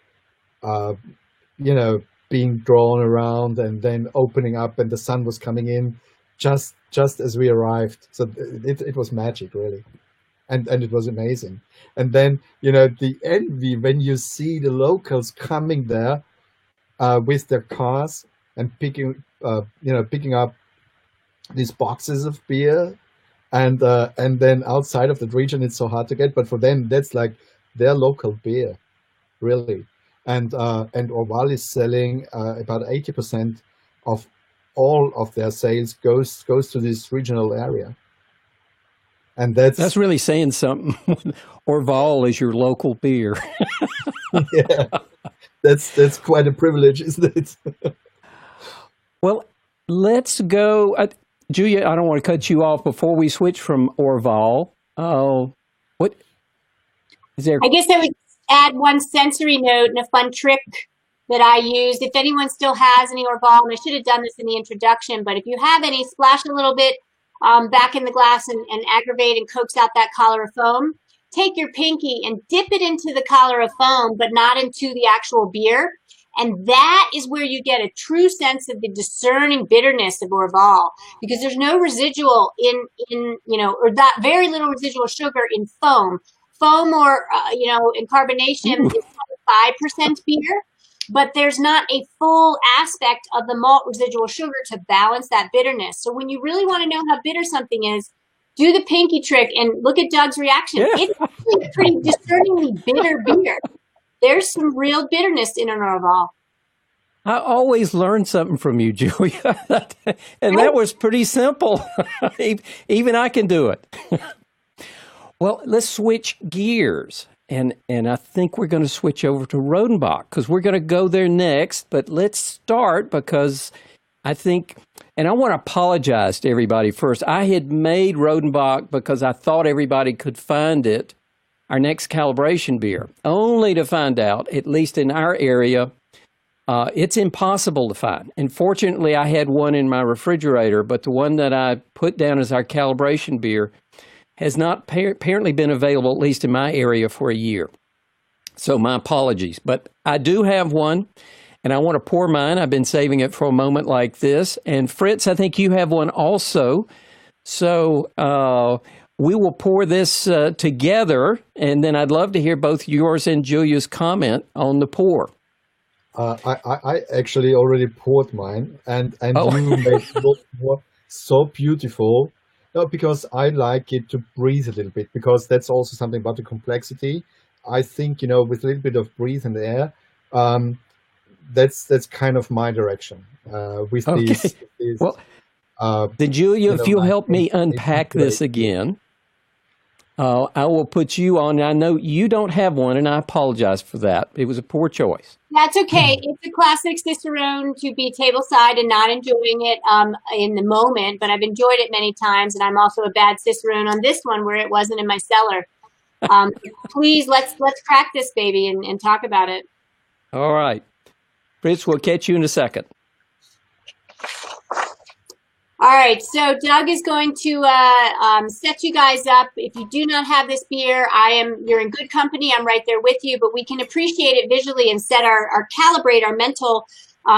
Speaker 10: being drawn around and then opening up, and the sun was coming in just as we arrived. So it was magic, really. And it was amazing. And then, the envy when you see the locals coming there with their cars and picking up these boxes of beer, and then outside of that region, it's so hard to get. But for them, that's their local beer, really. And Orval is selling about 80% of all of their sales goes to this regional area. And that's
Speaker 9: really saying something. Orval is your local beer.
Speaker 10: Yeah, that's quite a privilege, isn't it?
Speaker 9: Well, let's go. Julia, I don't want to cut you off before we switch from Orval. What is there?
Speaker 11: I guess I would add one sensory note and a fun trick that I used. If anyone still has any Orval, and I should have done this in the introduction, but if you have any, splash a little bit back in the glass and aggravate and coax out that collar of foam. Take your pinky and dip it into the collar of foam, but not into the actual beer. And that is where you get a true sense of the discerning bitterness of Orval, because there's no residual or that very little residual sugar in foam. Foam or, in carbonation is 5% beer. but there's not a full aspect of the malt residual sugar to balance that bitterness. So when you really want to know how bitter something is, do the pinky trick and look at Doug's reaction. Yeah. It's actually a pretty discerningly bitter beer. There's some real bitterness in an Orval.
Speaker 9: I always learn something from you, Julia. And that was pretty simple. Even I can do it. Well, let's switch gears. And I think we're going to switch over to Rodenbach because we're going to go there next. But let's start because I think, and I want to apologize to everybody first. I had made Rodenbach because I thought everybody could find it, our next calibration beer, only to find out, at least in our area, it's impossible to find. And fortunately, I had one in my refrigerator, but the one that I put down as our calibration beer has not apparently been available, at least in my area, for a year. So my apologies. But I do have one, and I want to pour mine. I've been saving it for a moment like this. And Fritz, I think you have one also. So we will pour this together, and then I'd love to hear both yours and Julia's comment on the pour.
Speaker 10: I actually already poured mine, and you made it look so beautiful. No, because I like it to breathe a little bit, because that's also something about the complexity. I think, with a little bit of breathe in the air, that's kind of my direction. With these
Speaker 9: well, then Julia, if you'll help me unpack this again, I will put you on. I know you don't have one, and I apologize for that. It was a poor choice.
Speaker 11: That's okay. It's a classic Cicerone to be tableside and not enjoying it in the moment, but I've enjoyed it many times, and I'm also a bad Cicerone on this one where it wasn't in my cellar. Please, let's crack this baby and talk about it.
Speaker 9: All right. Fritz, we'll catch you in a second.
Speaker 11: All right, so Doug is going to set you guys up. If you do not have this beer, you're in good company. I'm right there with you, but we can appreciate it visually and calibrate our mental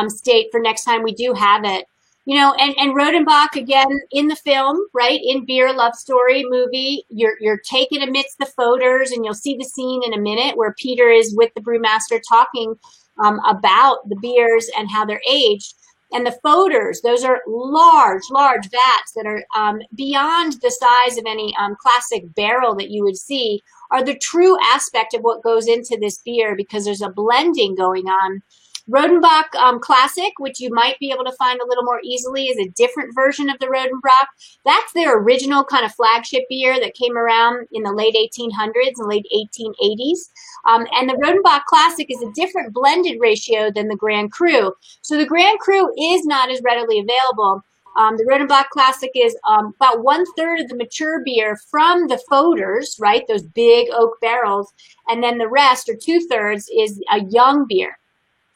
Speaker 11: state for next time we do have it. And Rodenbach, again, in the film, right, in Beer Love Story movie, you're taken amidst the Foders, and you'll see the scene in a minute where Peter is with the brewmaster talking about the beers and how they're aged. And the Foders, those are large vats that are beyond the size of any classic barrel that you would see, are the true aspect of what goes into this beer, because there's a blending going on. Rodenbach Classic, which you might be able to find a little more easily, is a different version of the Rodenbach. That's their original kind of flagship beer that came around in the late 1800s and late 1880s. And the Rodenbach Classic is a different blended ratio than the Grand Cru. So the Grand Cru is not as readily available. The Rodenbach Classic is about 1/3 of the mature beer from the Foders, right, those big oak barrels, and then the rest, or 2/3, is a young beer.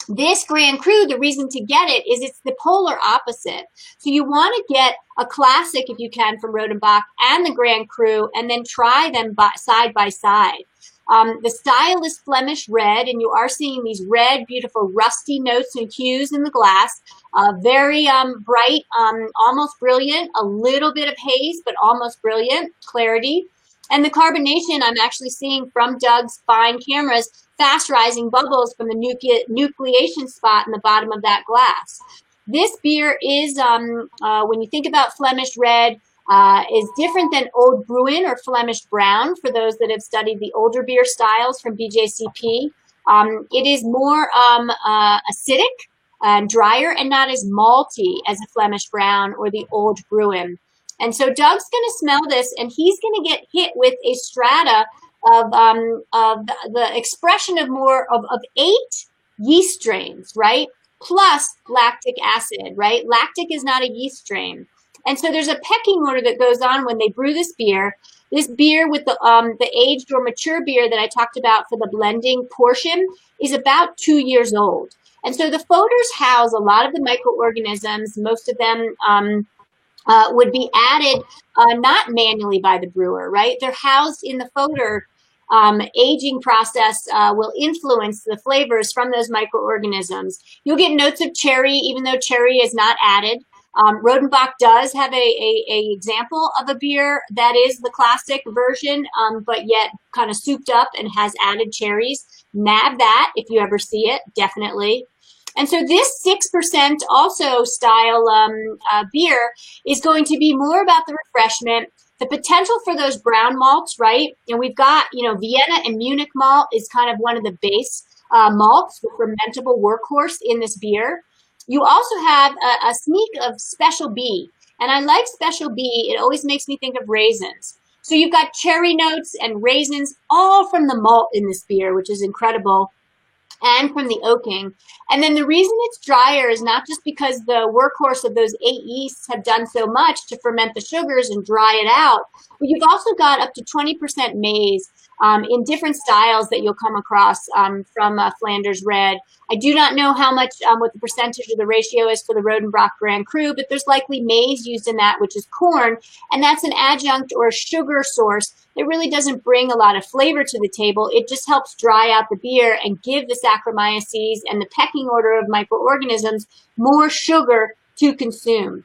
Speaker 11: This Grand Cru, the reason to get it is it's the polar opposite. So you want to get a classic, if you can, from Rodenbach and the Grand Cru, and then try them side by side. The style is Flemish red, and you are seeing these red, beautiful, rusty notes and hues in the glass. Very bright, almost brilliant, a little bit of haze, but almost brilliant, clarity. And the carbonation I'm actually seeing from Doug's fine cameras, fast rising bubbles from the nucleation spot in the bottom of that glass. This beer is, when you think about Flemish red, is different than Old Bruin or Flemish brown for those that have studied the older beer styles from BJCP. It is more acidic and drier and not as malty as a Flemish brown or the Old Bruin. And so Doug's going to smell this, and he's going to get hit with a strata of the expression of more of 8 yeast strains, right? Plus lactic acid, right? Lactic is not a yeast strain. And so there's a pecking order that goes on when they brew this beer. This beer with the aged or mature beer that I talked about for the blending portion is about 2 years old. And so the Foders house a lot of the microorganisms. Most of them would be added not manually by the brewer, right? They're housed in the Foder. Aging process will influence the flavors from those microorganisms. You'll get notes of cherry, even though cherry is not added. Rodenbach does have a example of a beer that is the classic version, but yet kind of souped up and has added cherries. Nab that if you ever see it, definitely. And so this 6% also style beer is going to be more about the refreshment, the potential for those brown malts, right? And we've got, Vienna and Munich malt is kind of one of the base malts, the fermentable workhorse in this beer. You also have a sneak of Special B. And I like Special B. It always makes me think of raisins. So you've got cherry notes and raisins all from the malt in this beer, which is incredible, and from the oaking. And then the reason it's drier is not just because the workhorse of those 8 yeasts have done so much to ferment the sugars and dry it out, but you've also got up to 20% maize in different styles that you'll come across from Flanders Red. I do not know how much, what the percentage or the ratio is for the Rodenbach Grand Cru, but there's likely maize used in that, which is corn, and that's an adjunct or a sugar source that really doesn't bring a lot of flavor to the table. It just helps dry out the beer and give the Saccharomyces and the pecking order of microorganisms more sugar to consume.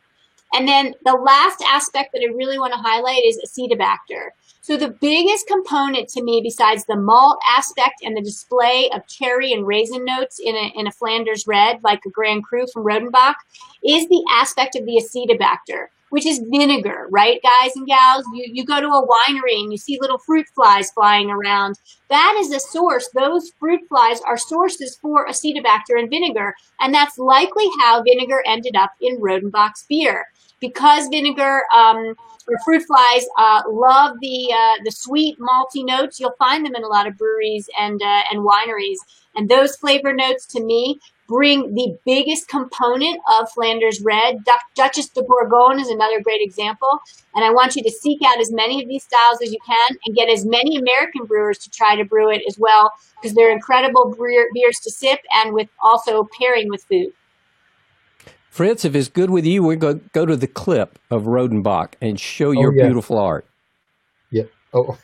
Speaker 11: And then the last aspect that I really want to highlight is Acetobacter. So the biggest component to me, besides the malt aspect and the display of cherry and raisin notes in a Flanders Red, like a Grand Cru from Rodenbach, is the aspect of the Acetobacter, which is vinegar, right, guys and gals? You go to a winery and you see little fruit flies flying around. That is a source. Those fruit flies are sources for Acetobacter and vinegar, and that's likely how vinegar ended up in Rodenbach's beer. Because vinegar or fruit flies love the sweet malty notes, you'll find them in a lot of breweries and wineries. And those flavor notes, to me, bring the biggest component of Flanders Red. Duchess de Bourgogne is another great example. And I want you to seek out as many of these styles as you can and get as many American brewers to try to brew it as well, because they're incredible beers to sip and with also pairing with food.
Speaker 9: Fritz, if it's good with you, we're going to go to the clip of Rodenbach and show your beautiful art.
Speaker 10: Yeah. Oh.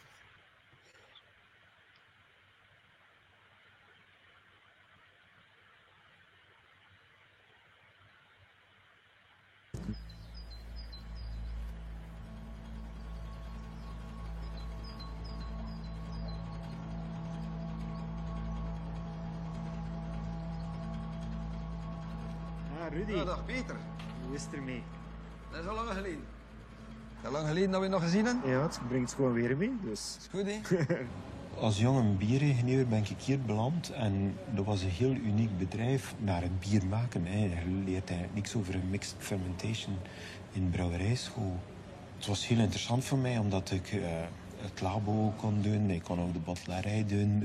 Speaker 13: Rudy.
Speaker 14: Ja, dag Peter.
Speaker 13: Hoe is het ermee?
Speaker 14: Dat is al lang geleden. Is lang geleden dat we nog gezien hebben?
Speaker 13: Ja, het brengt het gewoon weer mee. Dus.
Speaker 14: Is goed, hè?
Speaker 1: Als jonge bieringenieur ben ik hier beland en dat was een heel uniek bedrijf naar het bier maken. Hè. Je leert eigenlijk niks over een mixed fermentation in brouwerijschool. Het was heel interessant voor mij omdat ik het labo kon doen, ik kon ook de bottelaarij doen.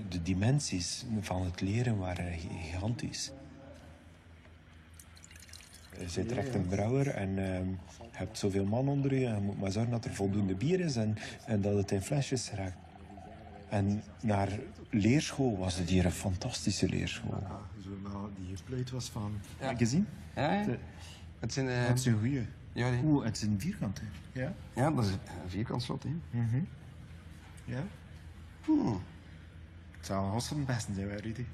Speaker 1: De dimensies van het leren waren gigantisch. Je bent echt een brouwer en je hebt zoveel man onder je. Je moet maar zorgen dat er voldoende bier is en dat het in flesjes raakt. En naar leerschool was het hier een fantastische leerschool.
Speaker 12: Ja, die gepluit was van... Ja. Heb je gezien?
Speaker 14: Ja, ja. Het zijn...
Speaker 12: Het is een goeie.
Speaker 14: Ja, nee.
Speaker 12: Oeh, het is een vierkant, hè? Ja?
Speaker 14: Ja, dat is een vierkant slot, hè.
Speaker 12: Ja? Het zou een van het beste zijn, Rudy.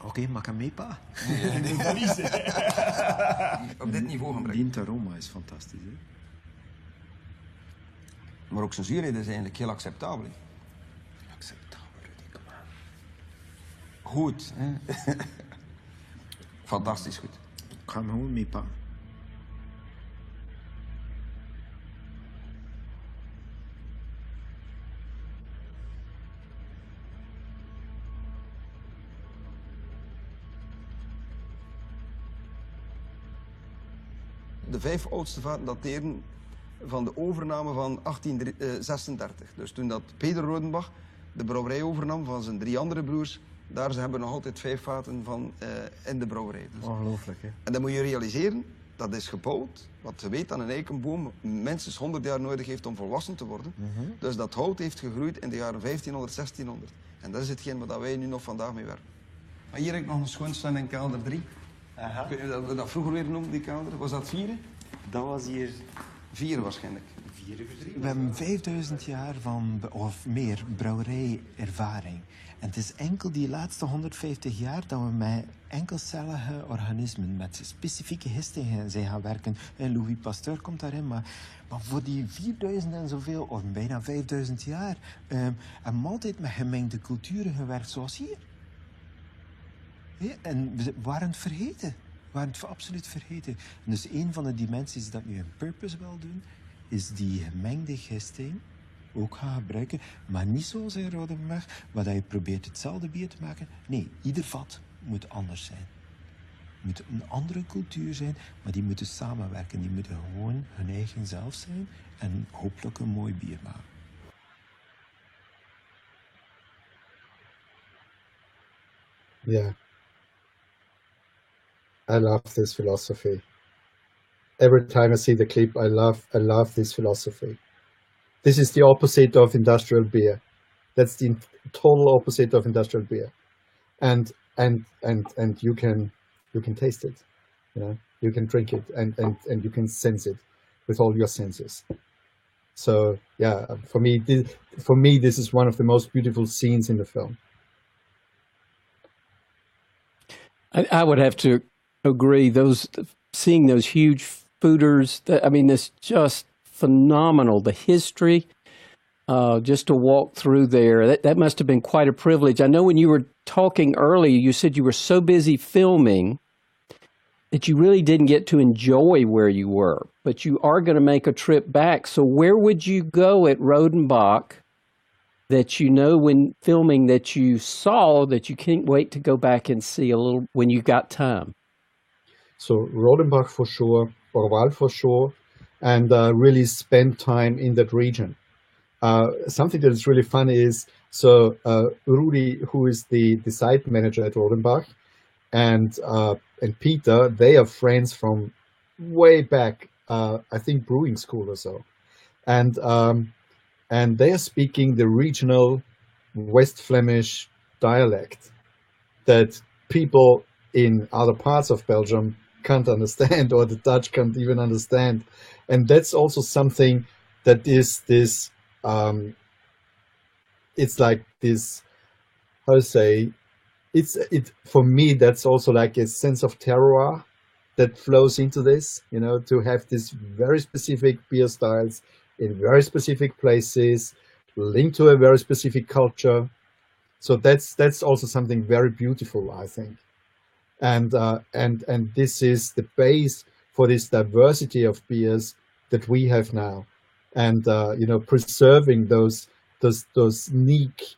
Speaker 12: Oké, mag ik hem mee, pa?
Speaker 14: Nee, dat niet. Op dit niveau gaan brengen.
Speaker 12: Die aroma is fantastisch, hè?
Speaker 14: Maar ook zijn zuurheid is eigenlijk heel acceptabel. Hè?
Speaker 12: Acceptabel, Rudy, kom aan.
Speaker 14: Goed, hè? Fantastisch goed.
Speaker 12: Ik ga hem gewoon mee, pa.
Speaker 14: De 5 oudste vaten dateren van de overname van 1836. Dus toen dat Peter Rodenbach de brouwerij overnam van zijn 3 andere broers, daar hebben we nog altijd 5 vaten van in de brouwerij. Dus.
Speaker 12: Ongelooflijk, hè?
Speaker 14: En dan moet je realiseren, dat is gebouwd, wat je weet dat een eikenboom minstens 100 jaar nodig heeft om volwassen te worden. Dus dat hout heeft gegroeid in de jaren 1500, 1600. En dat is hetgeen waar wij nu nog vandaag mee werken. Maar hier heb ik nog een schoonstaan in kelder 3.
Speaker 12: Aha.
Speaker 14: Ik weet niet dat we dat vroeger weer noemden, die kelder. Was dat 4?
Speaker 12: Dat was hier...
Speaker 14: 4 waarschijnlijk.
Speaker 12: 4. We hebben 5000 jaar van, of meer, brouwerijervaring. En het is enkel die laatste 150 jaar dat we met enkelcellige organismen, met specifieke gistingen zijn gaan werken. En Louis Pasteur komt daarin, maar voor die 4000 en zoveel, of bijna 5000 jaar, hebben we altijd met gemengde culturen gewerkt, zoals hier. Ja, en we waren het vergeten. We waren het absoluut vergeten. En dus een van de dimensies dat nu een purpose wil doen, is die gemengde gisting ook gaan gebruiken, maar niet zoals in Rodenbach, waar je probeert hetzelfde bier te maken. Nee, ieder vat moet anders zijn. Het moet een andere cultuur zijn, maar die moeten samenwerken. Die moeten gewoon hun eigen zelf zijn en hopelijk een mooi bier maken.
Speaker 10: Yeah. I love this philosophy. Every time I see the clip, I love this philosophy. This is the opposite of industrial beer. That's the total opposite of industrial beer. And you can taste it. You know, you can drink it and you can sense it with all your senses. So yeah, for me this is one of the most beautiful scenes in the film.
Speaker 9: I would have to agree. Seeing those huge fooders, it's just phenomenal. The history, just to walk through there, that must have been quite a privilege. I know when you were talking earlier, you said you were so busy filming that you really didn't get to enjoy where you were, but you are going to make a trip back. So where would you go at Rodenbach that you know when filming that you saw that you can't wait to go back and see a little when you got time?
Speaker 10: So Rodenbach for sure, Orval for sure, and really spend time in that region. Something that is really fun is, so Rudi, who is the site manager at Rodenbach, and Peter, they are friends from way back, I think brewing school or so. And they are speaking the regional West Flemish dialect that people in other parts of Belgium can't understand, or the Dutch can't even understand. And that's also something that is this, it's like this, how to say, for me, that's also like a sense of terroir that flows into this, you know, to have these very specific beer styles in very specific places, linked to a very specific culture. So that's also something very beautiful, I think. And this is the base for this diversity of beers that we have now, and you know, preserving those unique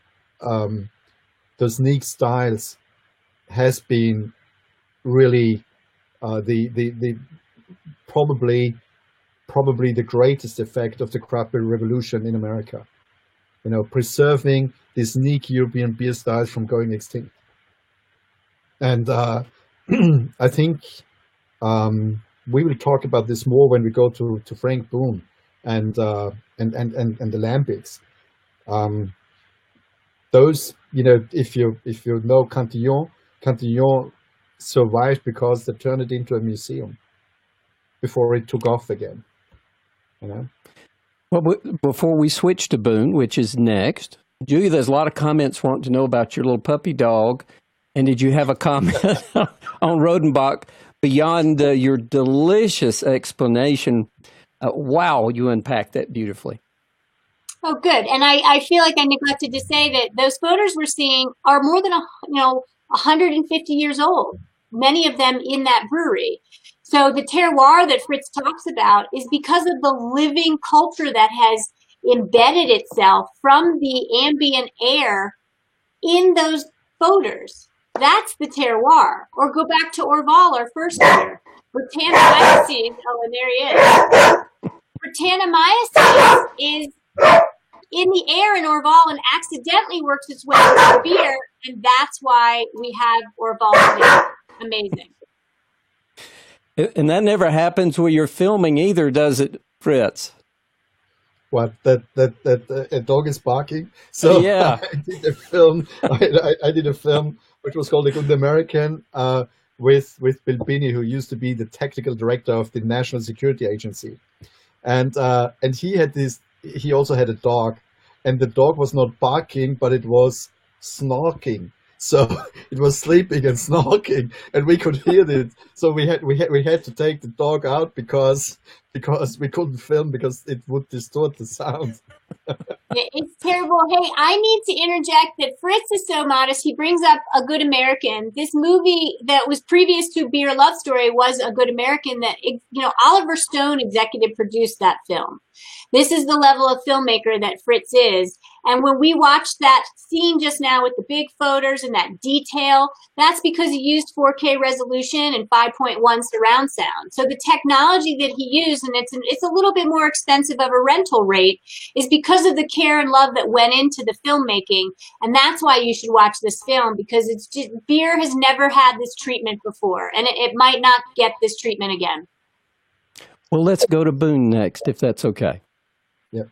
Speaker 10: styles has been really the probably the greatest effect of the craft beer revolution in America. You know, preserving these unique European beer styles from going extinct. And I think we will talk about this more when we go to Frank Boone and the Lambics. Those, you know, if you know Cantillon survived because they turned it into a museum before it took off again. You know.
Speaker 9: Well, before we switch to Boone, which is next, Julia, there's a lot of comments wanting to know about your little puppy dog. And did you have a comment on Rodenbach beyond your delicious explanation? Wow, you unpacked that beautifully.
Speaker 11: Oh, good. And I feel like I neglected to say that those photos we're seeing are more than 150 years old, many of them in that brewery. So the terroir that Fritz talks about is because of the living culture that has embedded itself from the ambient air in those photos. That's the terroir. Or go back to Orval, our first beer. Brettanomyces, oh, and there he is. Brettanomyces is in the air in Orval and accidentally works its way into beer, and that's why we have Orval beer. Amazing.
Speaker 9: And that never happens when you're filming either, does it, Fritz?
Speaker 10: What, that dog is barking? So
Speaker 9: yeah.
Speaker 10: I did a film. I did a film which was called The Good American with Bill Binney, who used to be the technical director of the National Security Agency. and he also had a dog, and the dog was not barking, but it was snarking. So it was sleeping and snarking, and we could hear it. So we had to take the dog out because we couldn't film because it would distort the sound.
Speaker 11: It's terrible. Hey, I need to interject that Fritz is so modest. He brings up A Good American. This movie that was previous to Beer Love Story was A Good American that, Oliver Stone executive produced that film. This is the level of filmmaker that Fritz is. And when we watched that scene just now with the big photos and that detail, that's because he used 4K resolution and 5.1 surround sound. So the technology that he used, and it's a little bit more expensive of a rental rate, is because of the care and love that went into the filmmaking. And that's why you should watch this film, because beer has never had this treatment before, and it might not get this treatment again.
Speaker 9: Well, let's go to Boone next, if that's okay.
Speaker 10: Yep.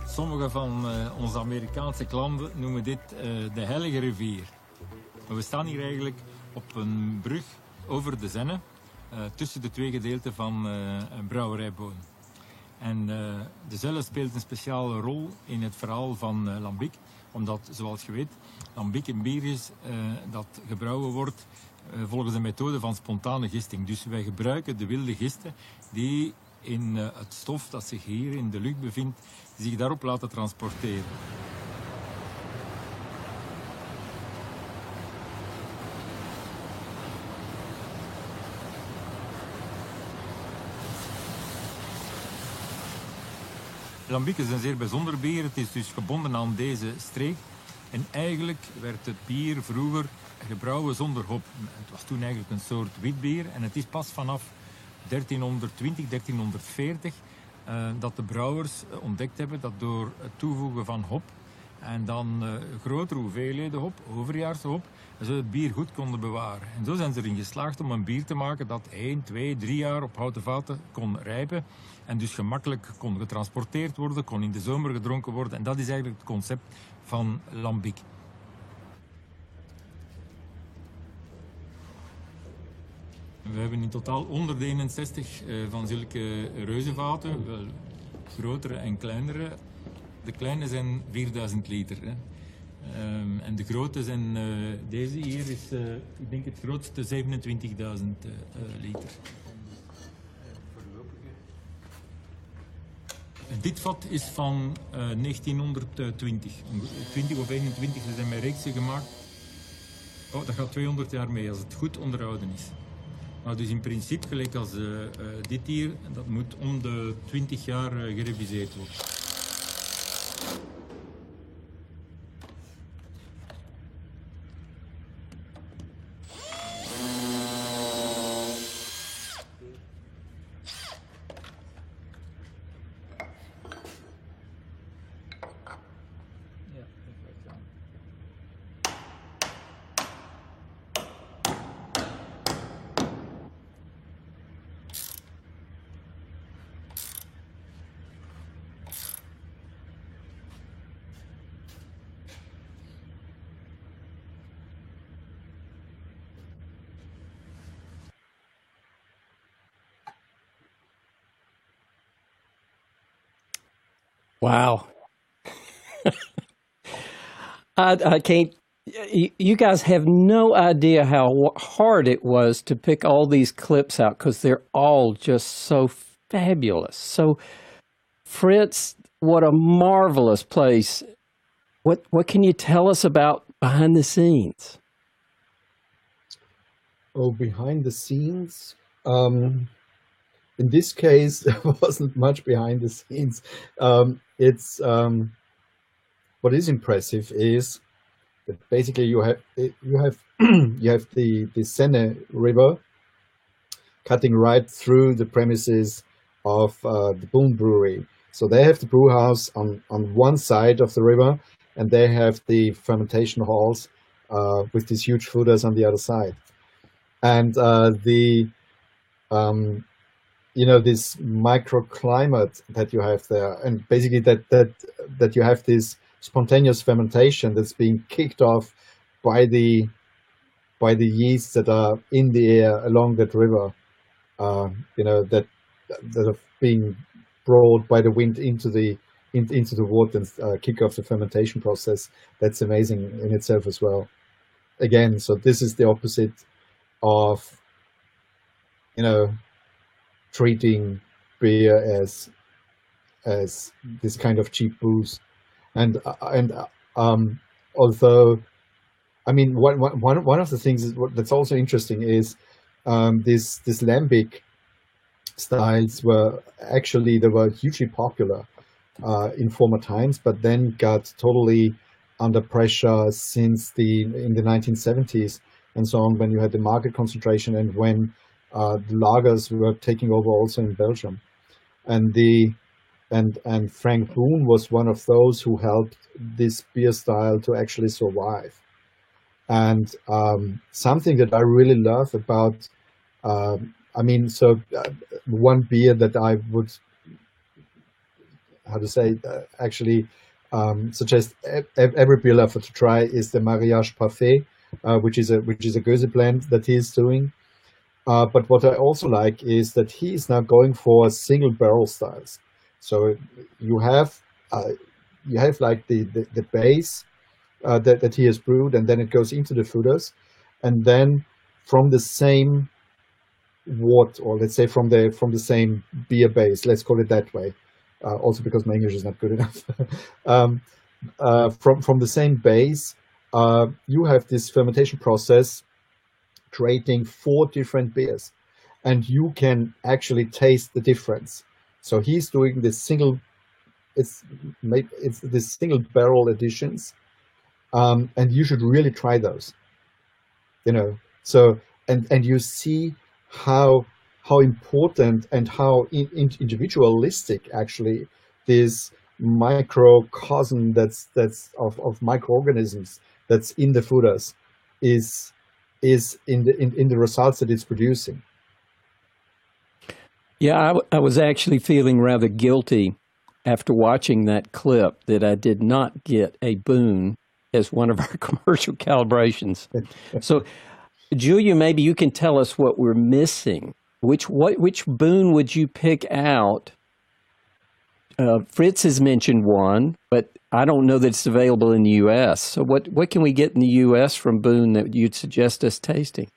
Speaker 15: Sommige van onze Amerikaanse klanten noemen dit de Heilige Rivier. We staan hier eigenlijk op een brug over de Zenne, tussen de twee gedeelten van brouwerij Boon. En de Zelle speelt een speciale rol in het verhaal van Lambic, omdat, zoals je weet, Lambic een bier is dat gebrouwen wordt volgens de methode van spontane gisting. Dus wij gebruiken de wilde gisten die in het stof dat zich hier in de lucht bevindt, zich daarop laten transporteren. Lambic is een zeer bijzonder bier. Het is dus gebonden aan deze streek. En eigenlijk werd het bier vroeger gebrouwen zonder hop. Het was toen eigenlijk een soort witbier. En het is pas vanaf 1320, 1340 dat de brouwers ontdekt hebben dat door het toevoegen van hop en dan grotere hoeveelheden hop, overjaarse hop, ze het bier goed konden bewaren. En zo zijn ze erin geslaagd om een bier te maken dat 1, 2, 3 jaar op houten vaten kon rijpen en dus gemakkelijk kon getransporteerd worden, kon in de zomer gedronken worden. En dat is eigenlijk het concept van Lambic. We hebben in totaal 161 van zulke reuzenvaten, wel grotere en kleinere. De kleine zijn 4000 liter. Hè. En de grote zijn, deze hier is, ik denk het grootste, 27.000 liter. Dit vat is van 1920. 20 of 21 zijn met reeksen gemaakt. Oh, dat gaat 200 jaar mee als het goed onderhouden is. Maar dus in principe, gelijk als dit hier, dat moet om de 20 jaar gereviseerd worden.
Speaker 9: Wow. I can't, you guys have no idea how hard it was to pick all these clips out because they're all just so fabulous. So, Fritz, what a marvelous place. What can you tell us about behind the scenes?
Speaker 10: Oh, behind the scenes? In this case, there wasn't much behind the scenes. What is impressive is that basically you have the Senne River cutting right through the premises of the Boone Brewery. So they have the brew house on one side of the river, and they have the fermentation halls with these huge fooders on the other side. And this microclimate that you have there, and basically that you have this spontaneous fermentation that's being kicked off by the yeasts that are in the air along that river, that are being brought by the wind into the water and kick off the fermentation process. That's amazing in itself as well. Again, so this is the opposite of, treating beer as this kind of cheap booze, and although, I mean, one of the things that's also interesting is this lambic styles they were hugely popular in former times, but then got totally under pressure in the 1970s and so on, when you had the market concentration and when the lagers were taking over also in Belgium, and Frank Boon was one of those who helped this beer style to actually survive. And something that I really love about, one beer that I would, suggest every beer lover to try is the Mariage Parfait, which is a Gose blend that he is doing. But what I also like is that he is now going for single barrel styles. So you have like the base that he has brewed, and then it goes into the foeders, and then from the same wort, or let's say from the same beer base, let's call it that way. Also because my English is not good enough. From the same base, you have this fermentation process creating 4 different beers, and you can actually taste the difference. So he's doing this it's this single barrel editions, and you should really try those. So and you see how important and how individualistic actually this microcosm that's of microorganisms that's in the foeders is in the results that it's producing.
Speaker 9: Yeah, I was actually feeling rather guilty after watching that clip that I did not get a Boon as one of our commercial calibrations. So, Julia, maybe you can tell us what we're missing. Which Boon would you pick out? Fritz has mentioned one, but I don't know that it's available in the U.S. So what can we get in the U.S. from Boon that you'd suggest us tasting?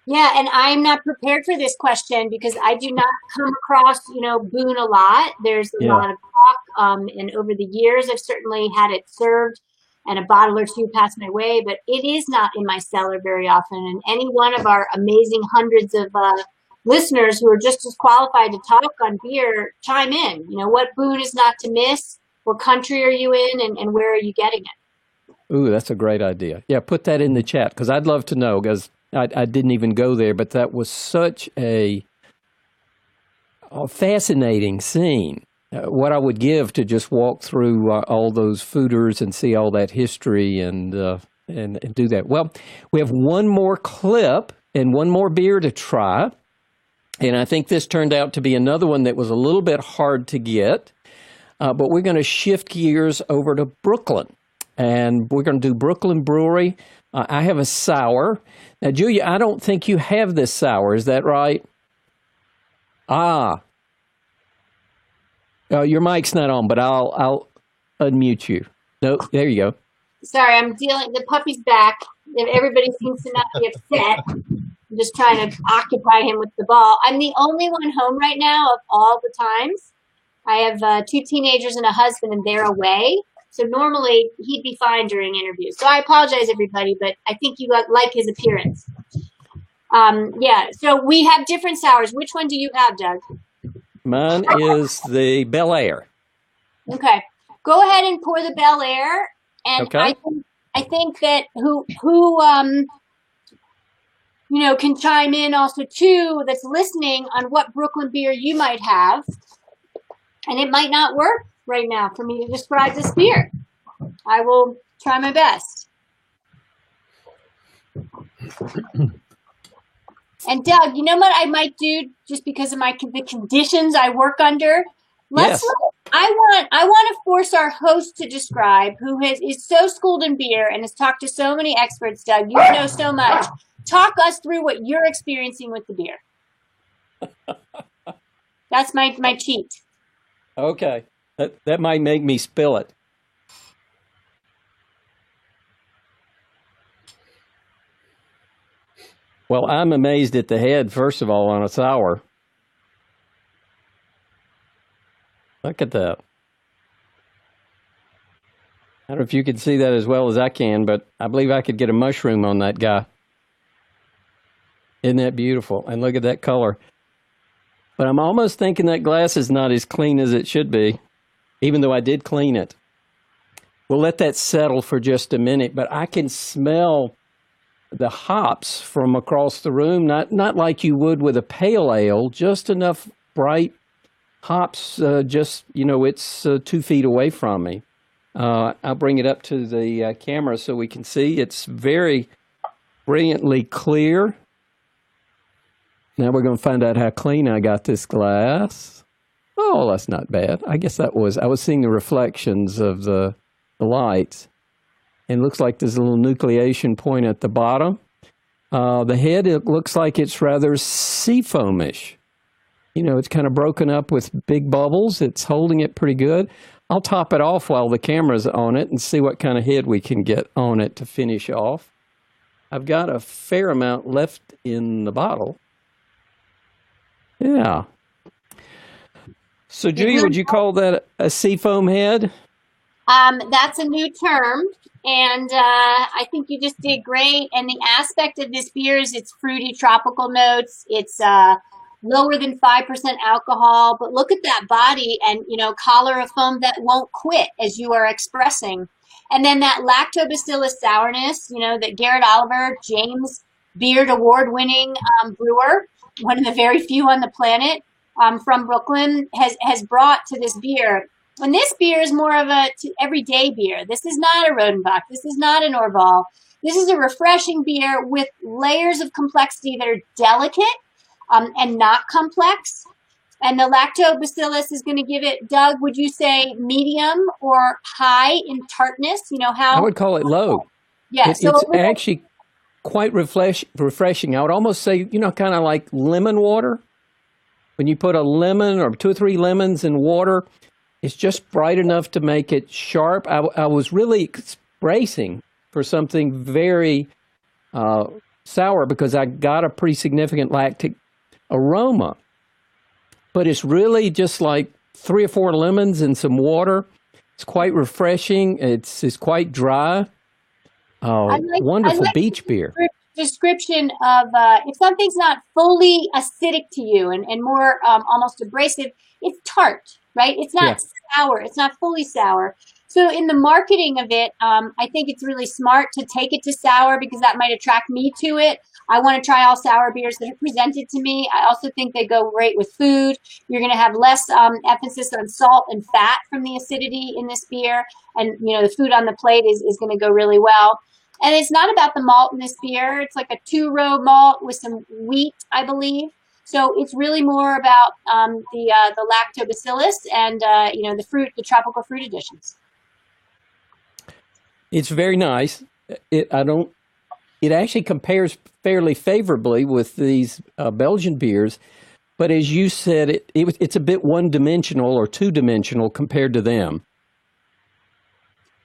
Speaker 11: Yeah, and I'm not prepared for this question because I do not come across, Boon a lot. There's a lot of talk, and over the years I've certainly had it served and a bottle or two passed my way, but it is not in my cellar very often. And any one of our amazing hundreds of listeners who are just as qualified to talk on beer, chime in. What Boon is not to miss? What country are you in, and where are you getting it?
Speaker 9: Ooh, that's a great idea. Yeah, put that in the chat because I'd love to know, because I didn't even go there, but that was such a fascinating scene. What I would give to just walk through all those foeders and see all that history and do that. Well, we have one more clip and one more beer to try. And I think this turned out to be another one that was a little bit hard to get. But we're going to shift gears over to Brooklyn. And we're going to do Brooklyn Brewery. I have a sour. Now, Julia, I don't think you have this sour. Is that right? Your mic's not on, but I'll unmute you. No, there you go.
Speaker 11: Sorry, the puppy's back. Everybody seems to not be upset. I'm just trying to occupy him with the ball. I'm the only one home right now of all the times. I have 2 teenagers and a husband, and they're away. So normally he'd be fine during interviews. So I apologize, everybody, but I think you like his appearance. So we have different sours. Which one do you have, Doug?
Speaker 9: Mine is the Bel Air.
Speaker 11: Okay. Go ahead and pour the Bel Air. And okay. I think that who can chime in also too, that's listening, on what Brooklyn beer you might have. And it might not work right now for me to describe this beer. I will try my best. And Doug, you know what I might do, just because of the conditions I work under? Let's I want to force our host to describe, who is so schooled in beer and has talked to so many experts. Doug, you know so much. Talk us through what you're experiencing with the beer. That's my cheat.
Speaker 9: Okay, that might make me spill it. Well, I'm amazed at the head, first of all, on a sour. Look at that. I don't know if you can see that as well as I can, but I believe I could get a mushroom on that guy. Isn't that beautiful? And look at that color. But I'm almost thinking that glass is not as clean as it should be, even though I did clean it. We'll let that settle for just a minute, but I can smell the hops from across the room, not like you would with a pale ale, just enough bright hops, just, it's 2 feet away from me. I'll bring it up to the camera so we can see. It's very brilliantly clear. Now we're going to find out how clean I got this glass. Oh, that's not bad. I guess I was seeing the reflections of the lights. And it looks like there's a little nucleation point at the bottom. The head, it looks like it's rather seafoamish. It's kind of broken up with big bubbles. It's holding it pretty good. I'll top it off while the camera's on it and see what kind of head we can get on it to finish off. I've got a fair amount left in the bottle. Yeah. So, Julia, would you call that a seafoam head?
Speaker 11: That's a new term, and I think you just did great. And the aspect of this beer is its fruity tropical notes. It's lower than 5% alcohol, but look at that body and, collar of foam that won't quit as you are expressing. And then that lactobacillus sourness, that Garrett Oliver, James Beard award-winning brewer, one of the very few on the planet from Brooklyn, has brought to this beer. And this beer is more of a everyday beer. This is not a Rodenbach. This is not an Orval. This is a refreshing beer with layers of complexity that are delicate and not complex. And the lactobacillus is going to give it, Doug, would you say medium or high in tartness? How?
Speaker 9: I would call it low.
Speaker 11: Yeah.
Speaker 9: It's actually quite refreshing. I would almost say, kind of like lemon water. When you put a lemon or 2 or 3 lemons in water, it's just bright enough to make it sharp. I was really bracing for something very sour because I got a pretty significant lactic aroma. But it's really just like 3 or 4 lemons and some water. It's quite refreshing. It's quite dry. Wonderful beach beer.
Speaker 11: Description of if something's not fully acidic to you and more almost abrasive, it's tart, right? It's not sour. It's not fully sour. So in the marketing of it, I think it's really smart to take it to sour because that might attract me to it. I want to try all sour beers that are presented to me. I also think they go great with food. You're going to have less emphasis on salt and fat from the acidity in this beer. And, the food on the plate is going to go really well. And it's not about the malt in this beer. It's like a 2-row malt with some wheat, I believe. So it's really more about the lactobacillus and, the fruit, the tropical fruit additions.
Speaker 9: It's very nice. It actually compares fairly favorably with these Belgian beers, but as you said, it's a bit one-dimensional or two-dimensional compared to them.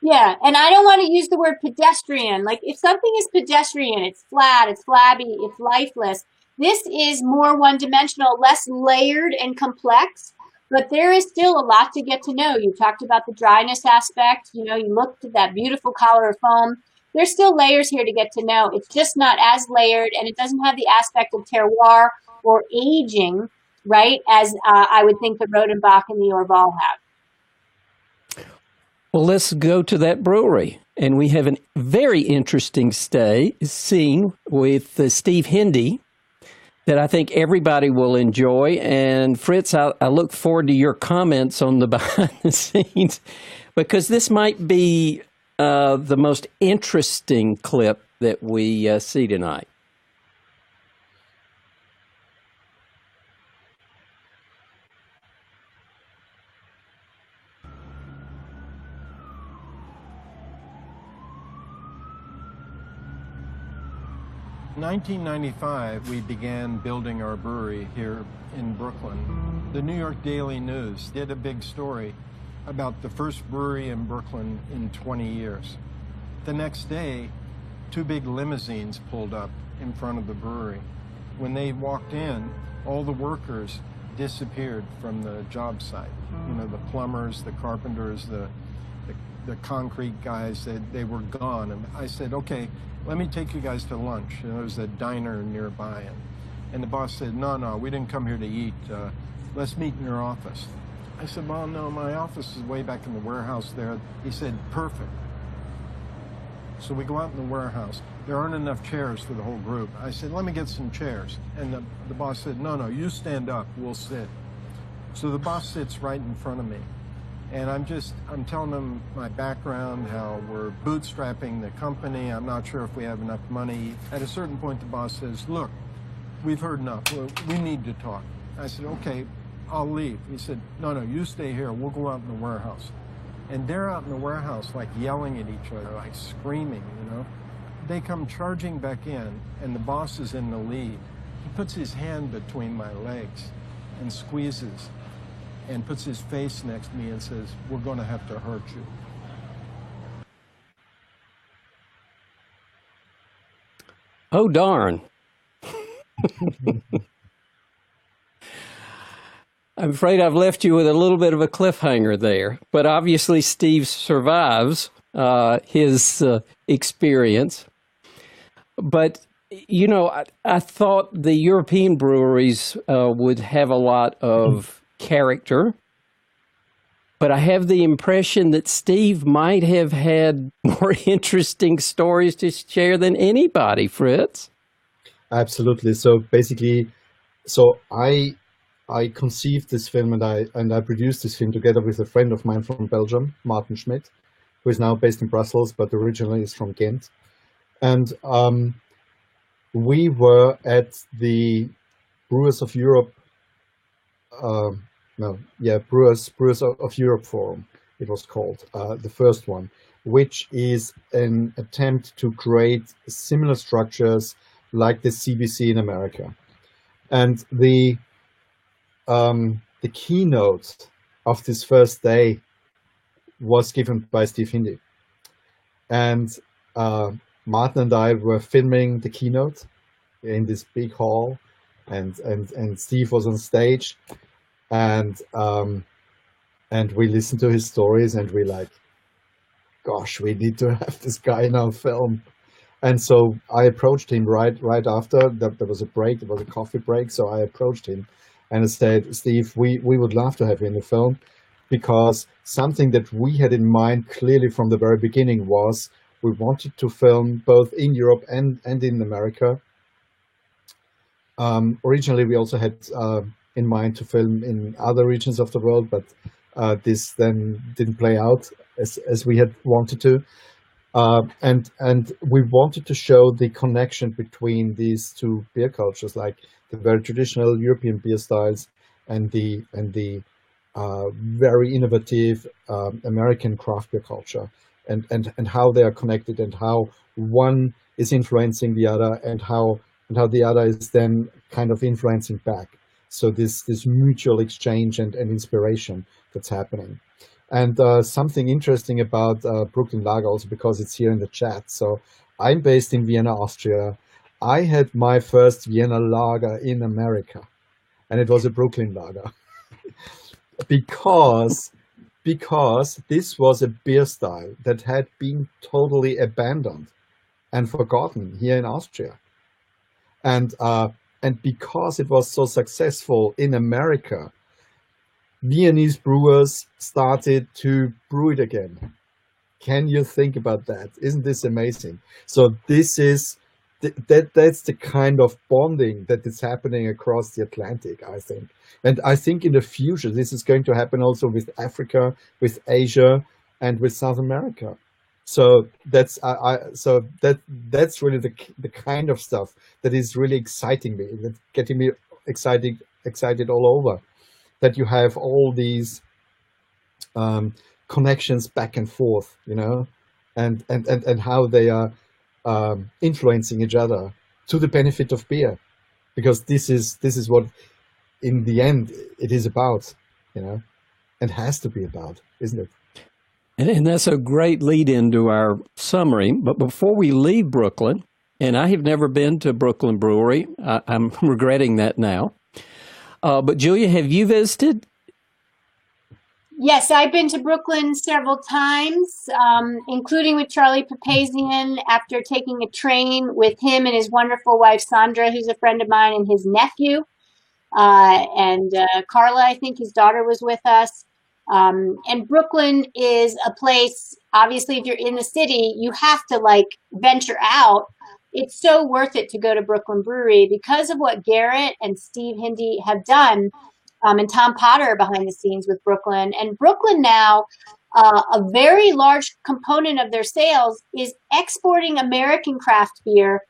Speaker 11: Yeah, and I don't want to use the word pedestrian. Like if something is pedestrian, it's flat, it's flabby, it's lifeless. This is more one-dimensional, less layered and complex. But there is still a lot to get to know. You talked about the dryness aspect. You looked at that beautiful collar of foam. There's still layers here to get to know. It's just not as layered, and it doesn't have the aspect of terroir or aging, right, as I would think the Rodenbach and the Orval have.
Speaker 9: Well, let's go to that brewery. And we have a very interesting scene with Steve Hindy that I think everybody will enjoy. And Fritz, I look forward to your comments on the behind the scenes, because this might be the most interesting clip that we see tonight.
Speaker 16: 1995, we began building our brewery here in Brooklyn. The New York Daily News did a big story about the first brewery in Brooklyn in 20 years. The next day, 2 big limousines pulled up in front of the brewery. When they walked in, all the workers disappeared from the job site. You know, the plumbers, the carpenters, the concrete guys, they were gone. And I said, okay, let me take you guys to lunch. And there was a diner nearby. And the boss said, no, we didn't come here to eat. Let's meet in your office. I said, well, no, my office is way back in the warehouse there. He said, perfect. So we go out in the warehouse. There aren't enough chairs for the whole group. I said, let me get some chairs. And the boss said, no, you stand up, we'll sit. So the boss sits right in front of me. And I'm telling him my background, how we're bootstrapping the company. I'm not sure if we have enough money. At a certain point, the boss says, look, we've heard enough. We need to talk. I said, okay, I'll leave. He said, no, you stay here. We'll go out in the warehouse. And they're out in the warehouse, like yelling at each other, like screaming, you know. They come charging back in, and the boss is in the lead. He puts his hand between my legs and squeezes and puts his face next to me and says, we're going to have to hurt you.
Speaker 9: Oh, darn. I'm afraid I've left you with a little bit of a cliffhanger there, but obviously Steve survives his experience. But, you know, I thought the European breweries would have a lot of character, but I have the impression that Steve might have had more interesting stories to share than anybody, Fritz.
Speaker 10: Absolutely. So basically, I conceived this film and I produced this film together with a friend of mine from Belgium, Martin Schmidt, who is now based in Brussels, but originally is from Ghent. And we were at the Brewers of Europe, Brewers of Europe Forum, it was called, the first one, which is an attempt to create similar structures like the CBC in America. And the keynote of this first day was given by Steve Hindy. And Martin and I were filming the keynote in this big hall, and Steve was on stage, and we listened to his stories, and we like, gosh, we need to have this guy in our film. And so I approached him right after. There was a break, there was a coffee break, so I approached him and I said, Steve, we would love to have you in the film, because something that we had in mind clearly from the very beginning was we wanted to film both in Europe and in America. Originally, we also had in mind to film in other regions of the world, but this then didn't play out as we had wanted to. And we wanted to show the connection between these two beer cultures, like the very traditional European beer styles and the very innovative American craft beer culture, and how they are connected, and how one is influencing the other, and how the other is then kind of influencing back. So this mutual exchange and inspiration that's happening. And something interesting about Brooklyn Lager, also because it's here in the chat. So I'm based in Vienna, Austria. I had my first Vienna lager in America, and it was a Brooklyn Lager. because this was a beer style that had been totally abandoned and forgotten here in Austria. And because it was so successful in America, Viennese brewers started to brew it again. Can you think about that? Isn't this amazing? So this is that's the kind of bonding that is happening across the Atlantic, I think. And I think in the future this is going to happen also with Africa, with Asia, and with South America. So that's that's really the kind of stuff that is really exciting me, that's getting me excited all over. That you have all these connections back and forth, you know, and how they are influencing each other. to the benefit of beer, because this is what, in the end, it is about, and has to be about, isn't it?
Speaker 9: And that's a great lead into our summary. But before we leave Brooklyn, and I have never been to Brooklyn Brewery, I'm regretting that now. But Julia, have you visited?
Speaker 11: Yes, I've been to Brooklyn several times, including with Charlie Papazian after taking a train with him and his wonderful wife, Sandra, who's a friend of mine, and his nephew. And Carla, I think his daughter, was with us. And Brooklyn is a place, obviously, if you're in the city, you have to venture out. It's so worth it to go to Brooklyn Brewery because of what Garrett and Steve Hindy have done, and Tom Potter behind the scenes with Brooklyn. And Brooklyn now, a very large component of their sales is exporting American craft beer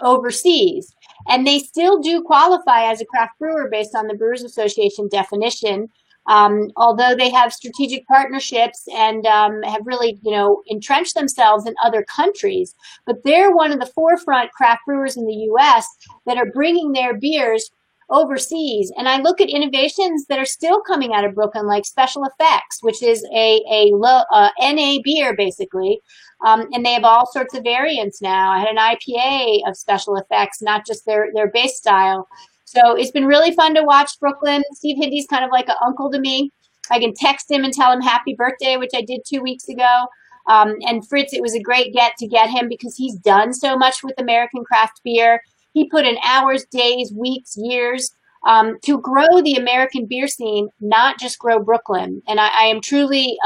Speaker 11: overseas. And they still do qualify as a craft brewer based on the Brewers Association definition. Although they have strategic partnerships and have really, entrenched themselves in other countries. But they're one of the forefront craft brewers in the U.S. that are bringing their beers overseas. And I look at innovations that are still coming out of Brooklyn, like Special Effects, which is a NA beer, basically. And they have all sorts of variants now. I had an IPA of Special Effects, not just their base style. So it's been really fun to watch Brooklyn. Steve Hindy's kind of like an uncle to me. I can text him and tell him happy birthday, which I did 2 weeks ago. And Fritz, it was a great to get him because he's done so much with American craft beer. He put in hours, days, weeks, years to grow the American beer scene, not just grow Brooklyn. And I am truly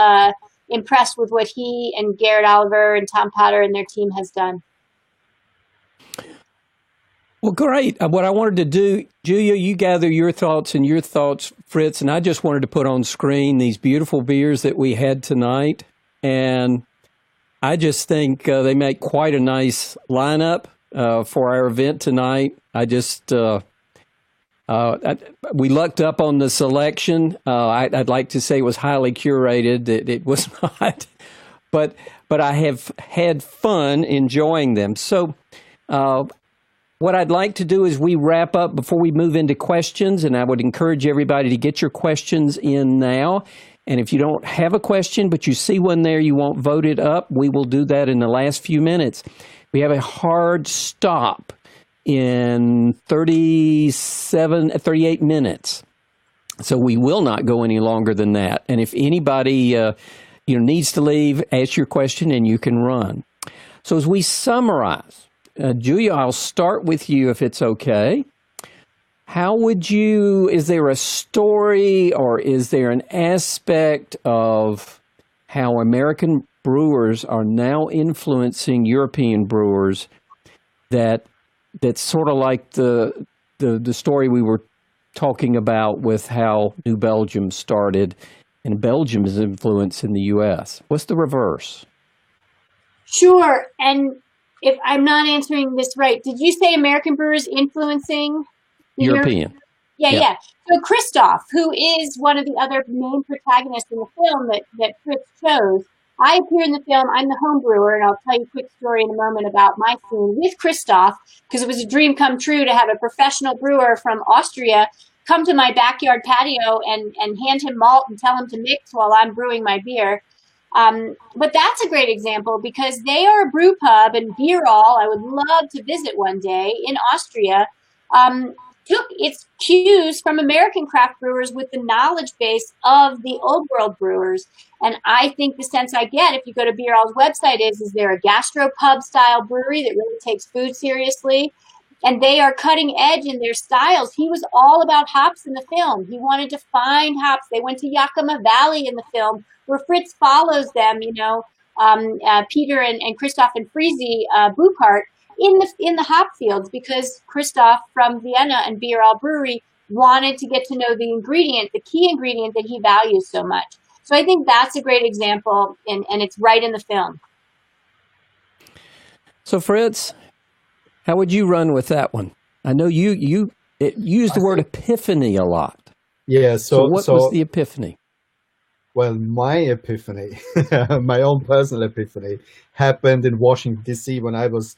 Speaker 11: impressed with what he and Garrett Oliver and Tom Potter and their team has done.
Speaker 9: Well, great. What I wanted to do, Julia, you gather your thoughts, Fritz, and I just wanted to put on screen these beautiful beers that we had tonight. And I just think they make quite a nice lineup for our event tonight. We lucked up on the selection. I'd like to say it was highly curated. It was not, but I have had fun enjoying them. So, what I'd like to do is we wrap up before we move into questions, and I would encourage everybody to get your questions in now. And if you don't have a question, but you see one there, you won't vote it up, we will do that in the last few minutes. We have a hard stop in 38 minutes. So we will not go any longer than that. And if anybody needs to leave, ask your question and you can run. So as we summarize, Julia, I'll start with you if it's okay. Is there a story or is there an aspect of how American brewers are now influencing European brewers that's sort of like the story we were talking about with how New Belgium started and Belgium's influence in the U.S.? What's the reverse?
Speaker 11: Sure. And if I'm not answering this right, did you say American brewers influencing
Speaker 9: European?
Speaker 11: Yeah. So Christoph, who is one of the other main protagonists in the film that Fritz chose, I appear in the film. I'm the home brewer, and I'll tell you a quick story in a moment about my scene with Christoph, because it was a dream come true to have a professional brewer from Austria come to my backyard patio and hand him malt and tell him to mix while I'm brewing my beer. But that's a great example because they are a brew pub, and Bierall, I would love to visit one day in Austria, took its cues from American craft brewers with the knowledge base of the old world brewers. And I think the sense I get if you go to Bierall's website is they're a gastropub style brewery that really takes food seriously. And they are cutting edge in their styles. He was all about hops in the film. He wanted to find hops. They went to Yakima Valley in the film, where Fritz follows them, Peter and Christoph and Friese Buchart in the hop fields, because Christoph from Vienna and Bierall Brewery wanted to get to know the key ingredient that he values so much. So I think that's a great example, and it's right in the film.
Speaker 9: So Fritz, how would you run with that one? I know you used the word epiphany a lot.
Speaker 10: Yeah. So
Speaker 9: what was the epiphany?
Speaker 10: Well, my epiphany, my own personal epiphany, happened in Washington, D.C. when I was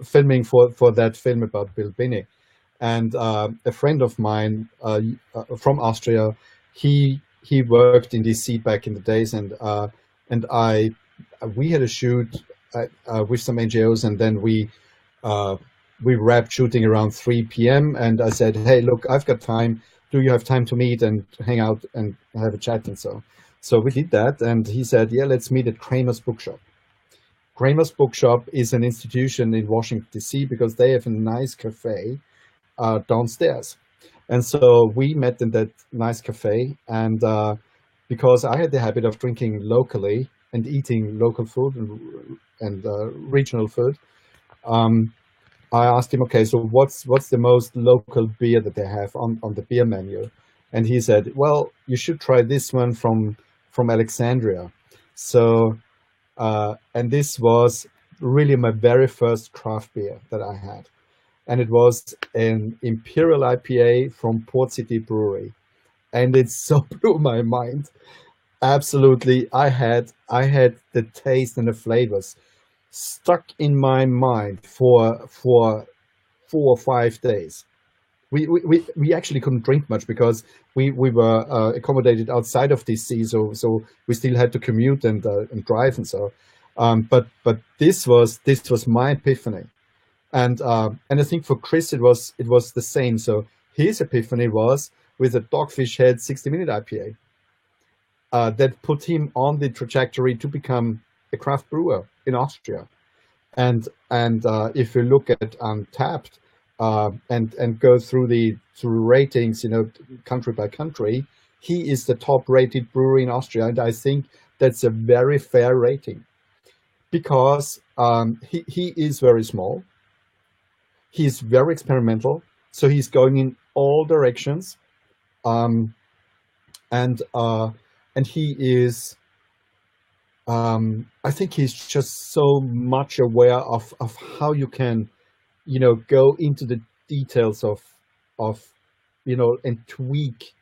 Speaker 10: filming for that film about Bill Binney. And a friend of mine from Austria, he worked in DC back in the days, and we had a shoot with some NGOs, and then we wrapped shooting around 3 p.m. And I said, hey, look, I've got time. Do you have time to meet and hang out and have a chat? And so we did that, and he said, yeah, let's meet at Kramer's Bookshop. Kramer's Bookshop is an institution in Washington, D.C., because they have a nice cafe downstairs. And so we met in that nice cafe, and because I had the habit of drinking locally and eating local food and regional food, I asked him, okay, so what's the most local beer that they have on the beer menu? And he said, well, you should try this one from Alexandria. So, and this was really my very first craft beer that I had. And it was an Imperial IPA from Port City Brewery. And it so blew my mind. Absolutely. I had the taste and the flavors stuck in my mind for 4 or 5 days. We actually couldn't drink much because we were accommodated outside of DC, so we still had to commute and drive and so. But this was my epiphany, and I think for Chris it was the same. So his epiphany was with a Dogfish Head 60-minute IPA that put him on the trajectory to become a craft brewer in Austria. And if you look at Untapped and go through ratings, country by country, he is the top rated brewery in Austria, and I think that's a very fair rating because he is very small, he's very experimental, so he's going in all directions, and he is. I think he's just so much aware of how you can, go into the details of and tweak,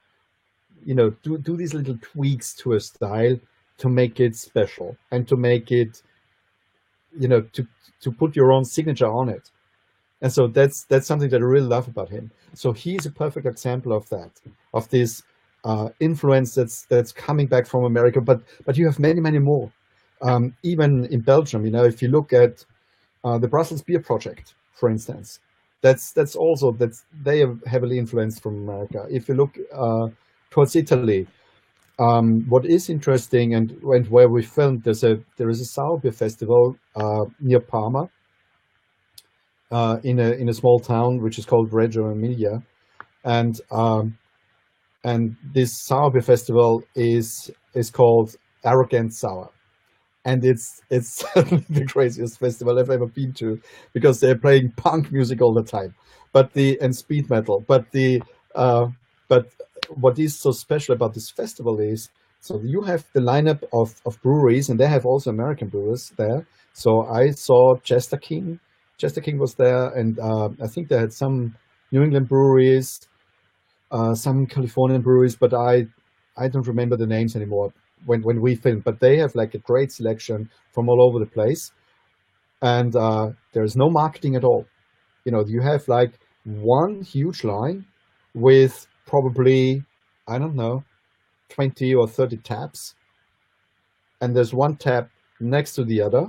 Speaker 10: do these little tweaks to a style to make it special and to make it, to put your own signature on it. And so that's something that I really love about him. So he's a perfect example of that, of this influence that's coming back from America. But you have many, many more. Even in Belgium, if you look at the Brussels Beer Project, for instance, that's they are heavily influenced from America. If you look towards Italy, what is interesting and where we filmed, there is a sour beer festival near Parma, in a small town which is called Reggio Emilia, and this sour beer festival is called Arrogant Sour. And it's certainly the craziest festival I've ever been to, because they're playing punk music all the time, and speed metal. But what is so special about this festival is, so you have the lineup of breweries, and they have also American brewers there. So I saw Jester King. Jester King was there, and I think they had some New England breweries, some Californian breweries, but I don't remember the names anymore when we filmed. But they have like a great selection from all over the place, and there's no marketing at all. You have like one huge line with probably, I don't know, 20 or 30 taps, and there's one tap next to the other,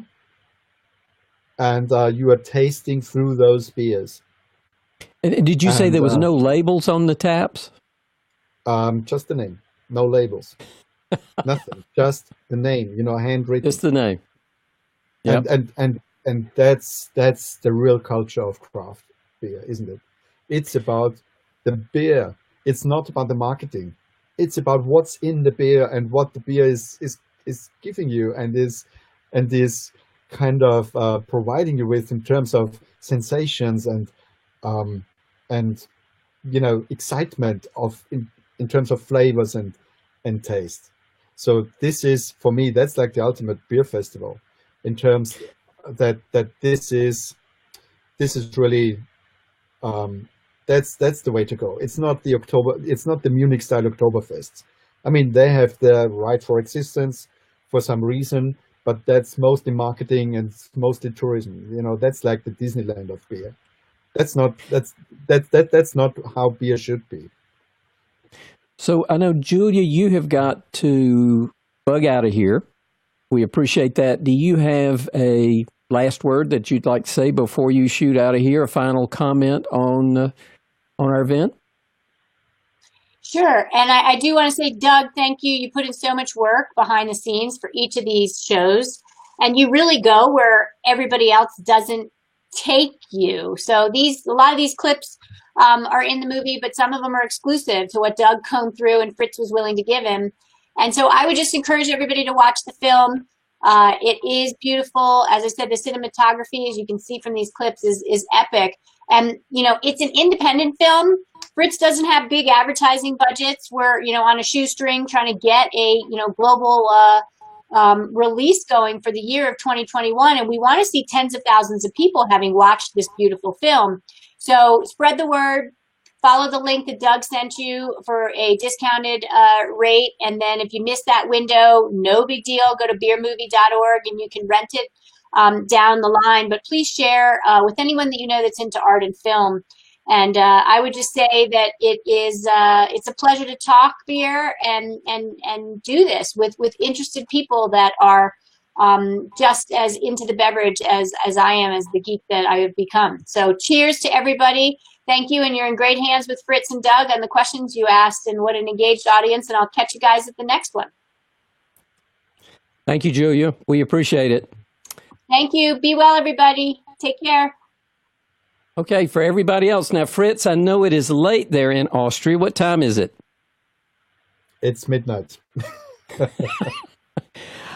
Speaker 10: and you are tasting through those beers.
Speaker 9: And did you say there was no labels on the taps?
Speaker 10: Just the name, no labels, nothing, just the name. Handwritten.
Speaker 9: Just the name. Yep.
Speaker 10: And that's the real culture of craft beer, isn't it? It's about the beer. It's not about the marketing. It's about what's in the beer and what the beer is giving you and is kind of providing you with in terms of sensations and excitement in terms of flavors and taste. So this is, for me, that's like the ultimate beer festival, in terms that this is really that's the way to go. It's not the Munich style Oktoberfest. I mean, they have the right for existence for some reason, but that's mostly marketing and it's mostly tourism. You know, that's like the Disneyland of beer. That's not how beer should be.
Speaker 9: So I know, Julia, you have got to bug out of here. We appreciate that. Do you have a last word that you'd like to say before you shoot out of here? A final comment on our event?
Speaker 11: Sure. And I do want to say, Doug, thank you. You put in so much work behind the scenes for each of these shows, and you really go where everybody else doesn't take you. So a lot of these clips are in the movie, but some of them are exclusive to what Doug combed through and Fritz was willing to give him. And so I would just encourage everybody to watch the film. It is beautiful. As I said, the cinematography, as you can see from these clips, is epic. And, you know, it's an independent film. Fritz doesn't have big advertising budgets. We're, you know, on a shoestring trying to get a, you know, global release going for the year of 2021. And we want to see tens of thousands of people having watched this beautiful film. So spread the word. Follow the link that Doug sent you for a discounted rate. And then if you missed that window, no big deal. Go to beermovie.org and you can rent it down the line. But please share with anyone that you know that's into art and film. And I would just say that it's a pleasure to talk beer and do this with interested people that are just as into the beverage as I am, as the geek that I have become. So cheers to everybody. Thank you. And you're in great hands with Fritz and Doug and the questions you asked, and what an engaged audience. And I'll catch you guys at the next one.
Speaker 9: Thank you, Julia. We appreciate it.
Speaker 11: Thank you. Be well, everybody. Take care.
Speaker 9: Okay, for everybody else. Now, Fritz, I know it is late there in Austria. What time is it?
Speaker 10: It's midnight.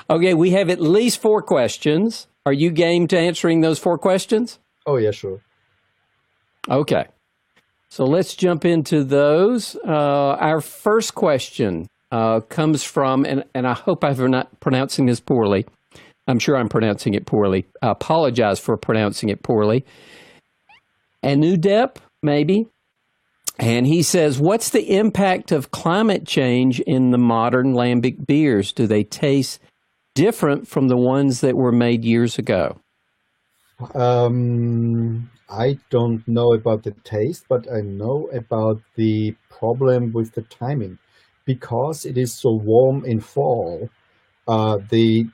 Speaker 9: Okay, we have at least 4 questions. Are you game to answering those 4 questions?
Speaker 10: Oh, yeah, sure.
Speaker 9: Okay. So let's jump into those. Our first question comes from, and I hope I'm not pronouncing this poorly. I'm sure I'm pronouncing it poorly. I apologize for pronouncing it poorly. Anudep, maybe. And he says, what's the impact of climate change in the modern lambic beers? Do they taste different from the ones that were made years ago?
Speaker 10: I don't know about the taste, but I know about the problem with the timing. Because it is so warm in fall, the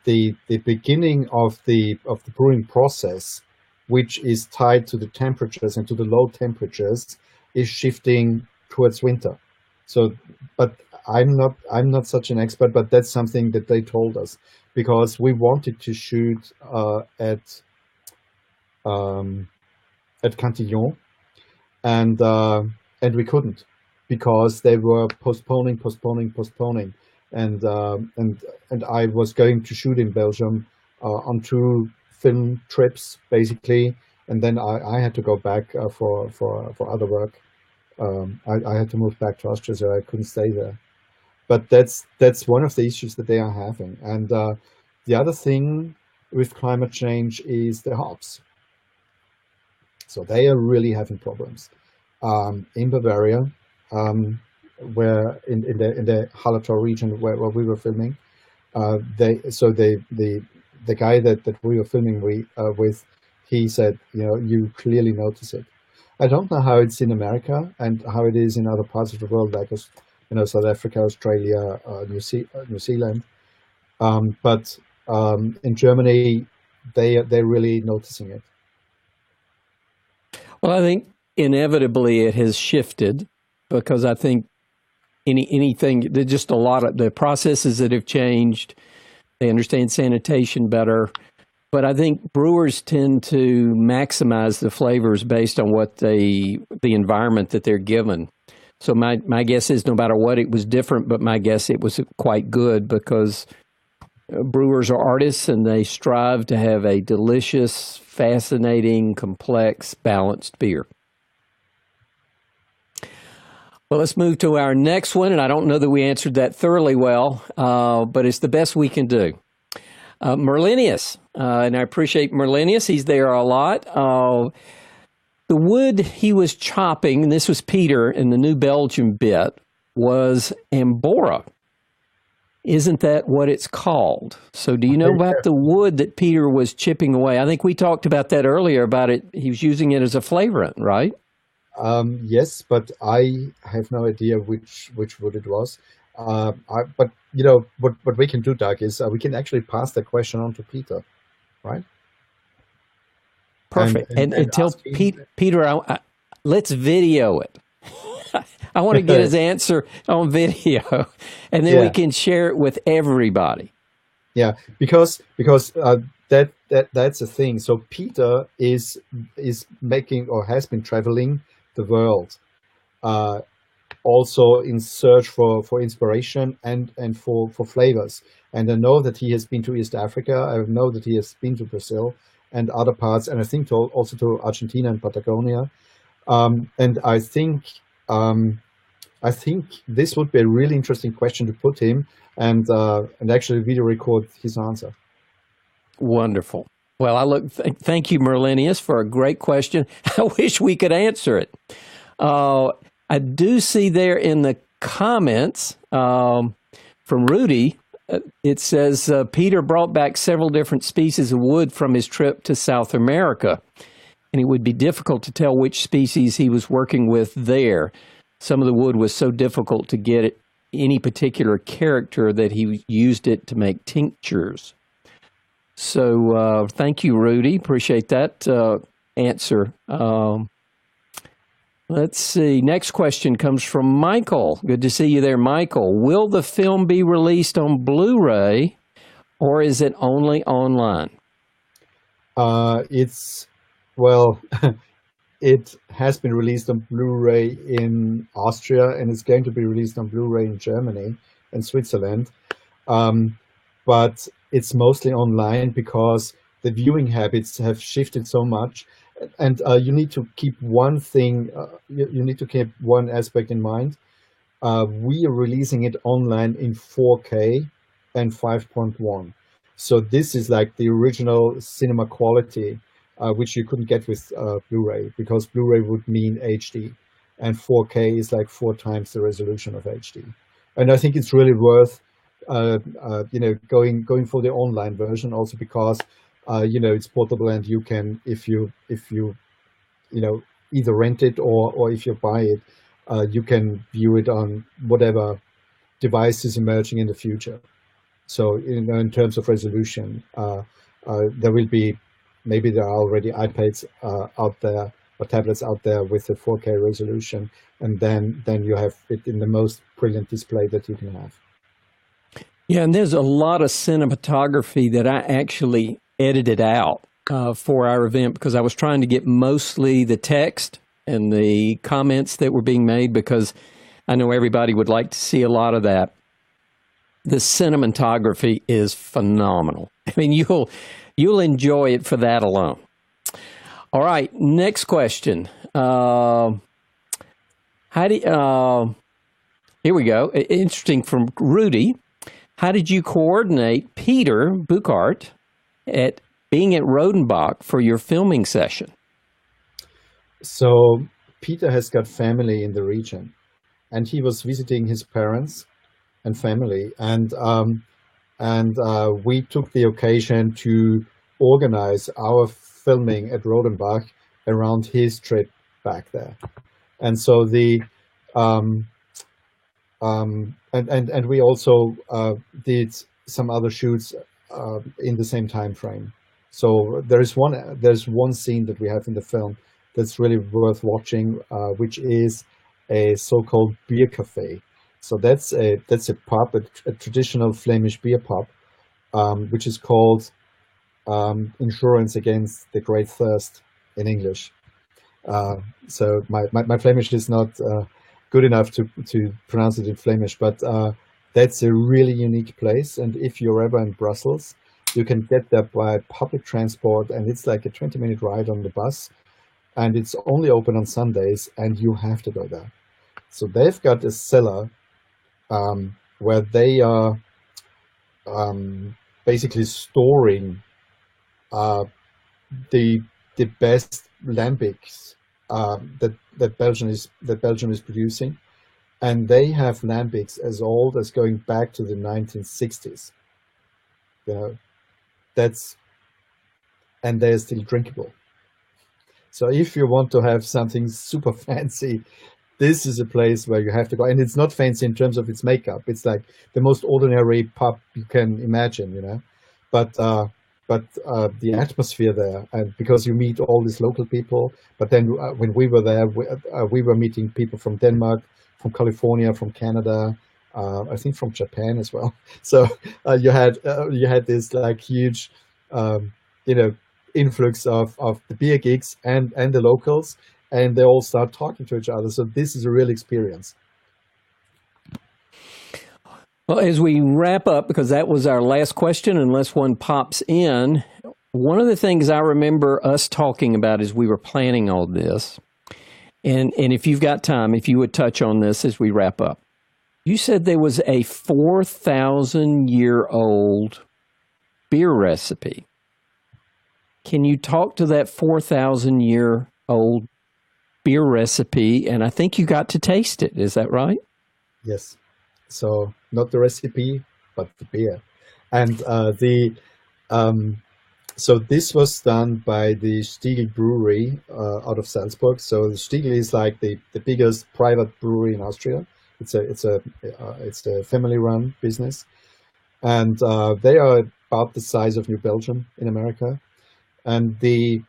Speaker 10: beginning of the brewing process, which is tied to the temperatures and to the low temperatures, is shifting towards winter. So, but I'm not such an expert, but that's something that they told us, because we wanted to shoot at Cantillon, and we couldn't, because they were postponing, and I was going to shoot in Belgium on 2 film trips basically, and then I had to go back for other work. I had to move back to Austria, so I couldn't stay there. But that's one of the issues that they are having. And the other thing with climate change is the hops. So they are really having problems in Bavaria, where in the Hallertau region where we were filming. The guy that we were filming with, he said, you know, you clearly notice it. I don't know how it's in America and how it is in other parts of the world, like, you know, South Africa, Australia, New Zealand. But in Germany, they're really noticing it.
Speaker 9: Well, I think inevitably it has shifted, because I think anything, just a lot of the processes that have changed. They understand sanitation better. But I think brewers tend to maximize the flavors based on what the environment that they're given. So my guess is, no matter what, it was different, but my guess it was quite good, because brewers are artists and they strive to have a delicious, fascinating, complex, balanced beer. Well, let's move to our next one, and I don't know that we answered that thoroughly well, but it's the best we can do. Merlinius, and I appreciate Merlinius. He's there a lot. The wood he was chopping, and this was Peter in the New Belgium bit, was Ambora. isn't that what it's called? So do you know about the wood that Peter was chipping away? I think we talked about that earlier about it. He was using it as a flavorant, right?
Speaker 10: Yes, but I have no idea which wood it was. But you know what we can do, Doug, is we can actually pass the question on to Peter, right?
Speaker 9: Perfect. And tell Peter, let's video it. I want to get his answer on video, and then we can share it with everybody.
Speaker 10: Yeah, because that's the thing. So Peter is making or has been traveling the world, also in search for inspiration and for flavors. And I know that he has been to East Africa. I know that he has been to Brazil and other parts, and I think also to Argentina and Patagonia. And I think this would be a really interesting question to put him and actually video record his answer.
Speaker 9: Wonderful. Well, thank you, Merlinius, for a great question. I wish we could answer it. I do see there in the comments from Rudy, it says Peter brought back several different species of wood from his trip to South America, and it would be difficult to tell which species he was working with there. Some of the wood was so difficult to get any particular character that he used it to make tinctures. So thank you, Rudy. Appreciate that answer. Let's see. Next question comes from Michael. Good to see you there, Michael. Will the film be released on Blu-ray, or is it only online?
Speaker 10: It has been released on Blu-ray in Austria, and it's going to be released on Blu-ray in Germany and Switzerland. But it's mostly online because the viewing habits have shifted so much. And you need to keep one thing, you need to keep one aspect in mind. We are releasing it online in 4K and 5.1. So this is like the original cinema quality, which you couldn't get with Blu-ray, because Blu-ray would mean HD, and 4K is like 4 times the resolution of HD. And I think it's really worth, going for the online version, also because it's portable, and you can, if you either rent it or if you buy it, you can view it on whatever device is emerging in the future. So in terms of resolution, there will be, maybe there are already iPads out there or tablets out there with a 4K resolution, and then you have it in the most brilliant display that you can have.
Speaker 9: Yeah, and there's a lot of cinematography that I actually edited out for our event, because I was trying to get mostly the text and the comments that were being made, because I know everybody would like to see a lot of that. The cinematography is phenomenal. I mean, you'll enjoy it for that alone. All right, next question. Here we go. Interesting, from Rudy. How did you coordinate Peter Bouckaert at being at Rodenbach for your filming session?
Speaker 10: So Peter has got family in the region, and he was visiting his parents and family, and we took the occasion to organize our filming at Rodenbach around his trip back there. And so and we also did some other shoots in the same time frame. So there's one scene that we have in the film that's really worth watching, which is a so-called beer cafe. So that's a pub, a traditional Flemish beer pub, which is called Insurance Against the Great Thirst in English. So my Flemish is not good enough to pronounce it in Flemish, but that's a really unique place. And if you're ever in Brussels, you can get there by public transport, and it's like a 20-minute ride on the bus, and it's only open on Sundays, and you have to go there. So they've got a cellar where they are basically storing the best lambics that Belgium is producing, and they have lambics as old as going back to the 1960s. You know, and they're still drinkable. So if you want to have something super fancy, this is a place where you have to go. And it's not fancy in terms of its makeup. It's like the most ordinary pub you can imagine, you know. But the atmosphere there, and because you meet all these local people. But then when we were there, we were meeting people from Denmark, from California, from Canada, I think from Japan as well. So you had this like huge, you know, influx of the beer geeks and the locals, and they all start talking to each other. So this is a real experience.
Speaker 9: Well, as we wrap up, because that was our last question, unless one pops in, one of the things I remember us talking about as we were planning all this, and if you've got time, if you would touch on this as we wrap up. You said there was a 4,000-year-old beer recipe. Can you talk to that 4,000-year-old beer recipe? And I think you got to taste it. Is that right?
Speaker 10: Yes. So not the recipe, but the beer. And so this was done by the Stiegl Brewery out of Salzburg. So the Stiegl is like the biggest private brewery in Austria. It's a family-run business, and they are about the size of New Belgium in America. And they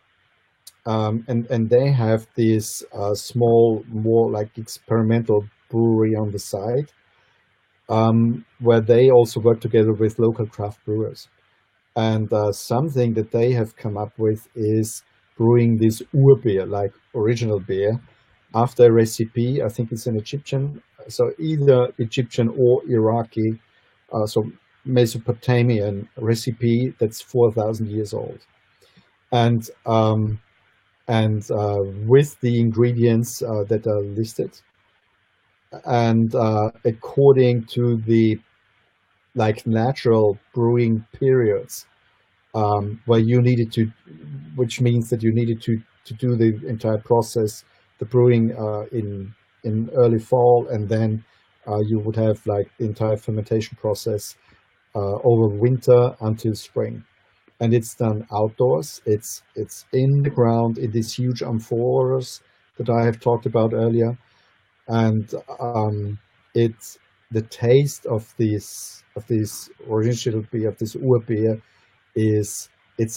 Speaker 10: have this small, more like experimental brewery on the side, where they also work together with local craft brewers. And something that they have come up with is brewing this Urbier, like original beer, after a recipe. I think it's an Egyptian, so either Egyptian or Iraqi, so Mesopotamian recipe that's 4,000 years old. And with the ingredients that are listed, and according to the like natural brewing periods, where you needed to, which means that you needed to do the entire process, the brewing in early fall, and then you would have like the entire fermentation process over winter until spring. And it's done outdoors. It's in the ground in these huge amphoras that I have talked about earlier, and it's the taste of this original beer, of this Urbier, it's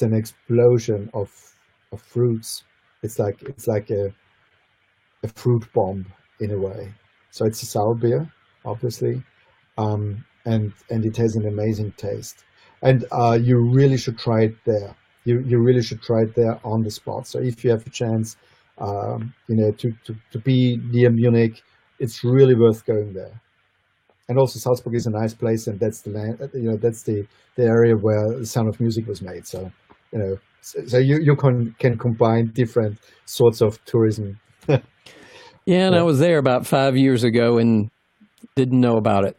Speaker 10: an explosion of fruits. It's like a fruit bomb in a way. So it's a sour beer, obviously, and it has an amazing taste. And you really should try it there. You really should try it there on the spot. So if you have a chance, to be near Munich, it's really worth going there. And also Salzburg is a nice place, and that's the land. That's the area where The Sound of Music was made. So so you can combine different sorts of tourism.
Speaker 9: Yeah, and I was there about 5 years ago and didn't know about it.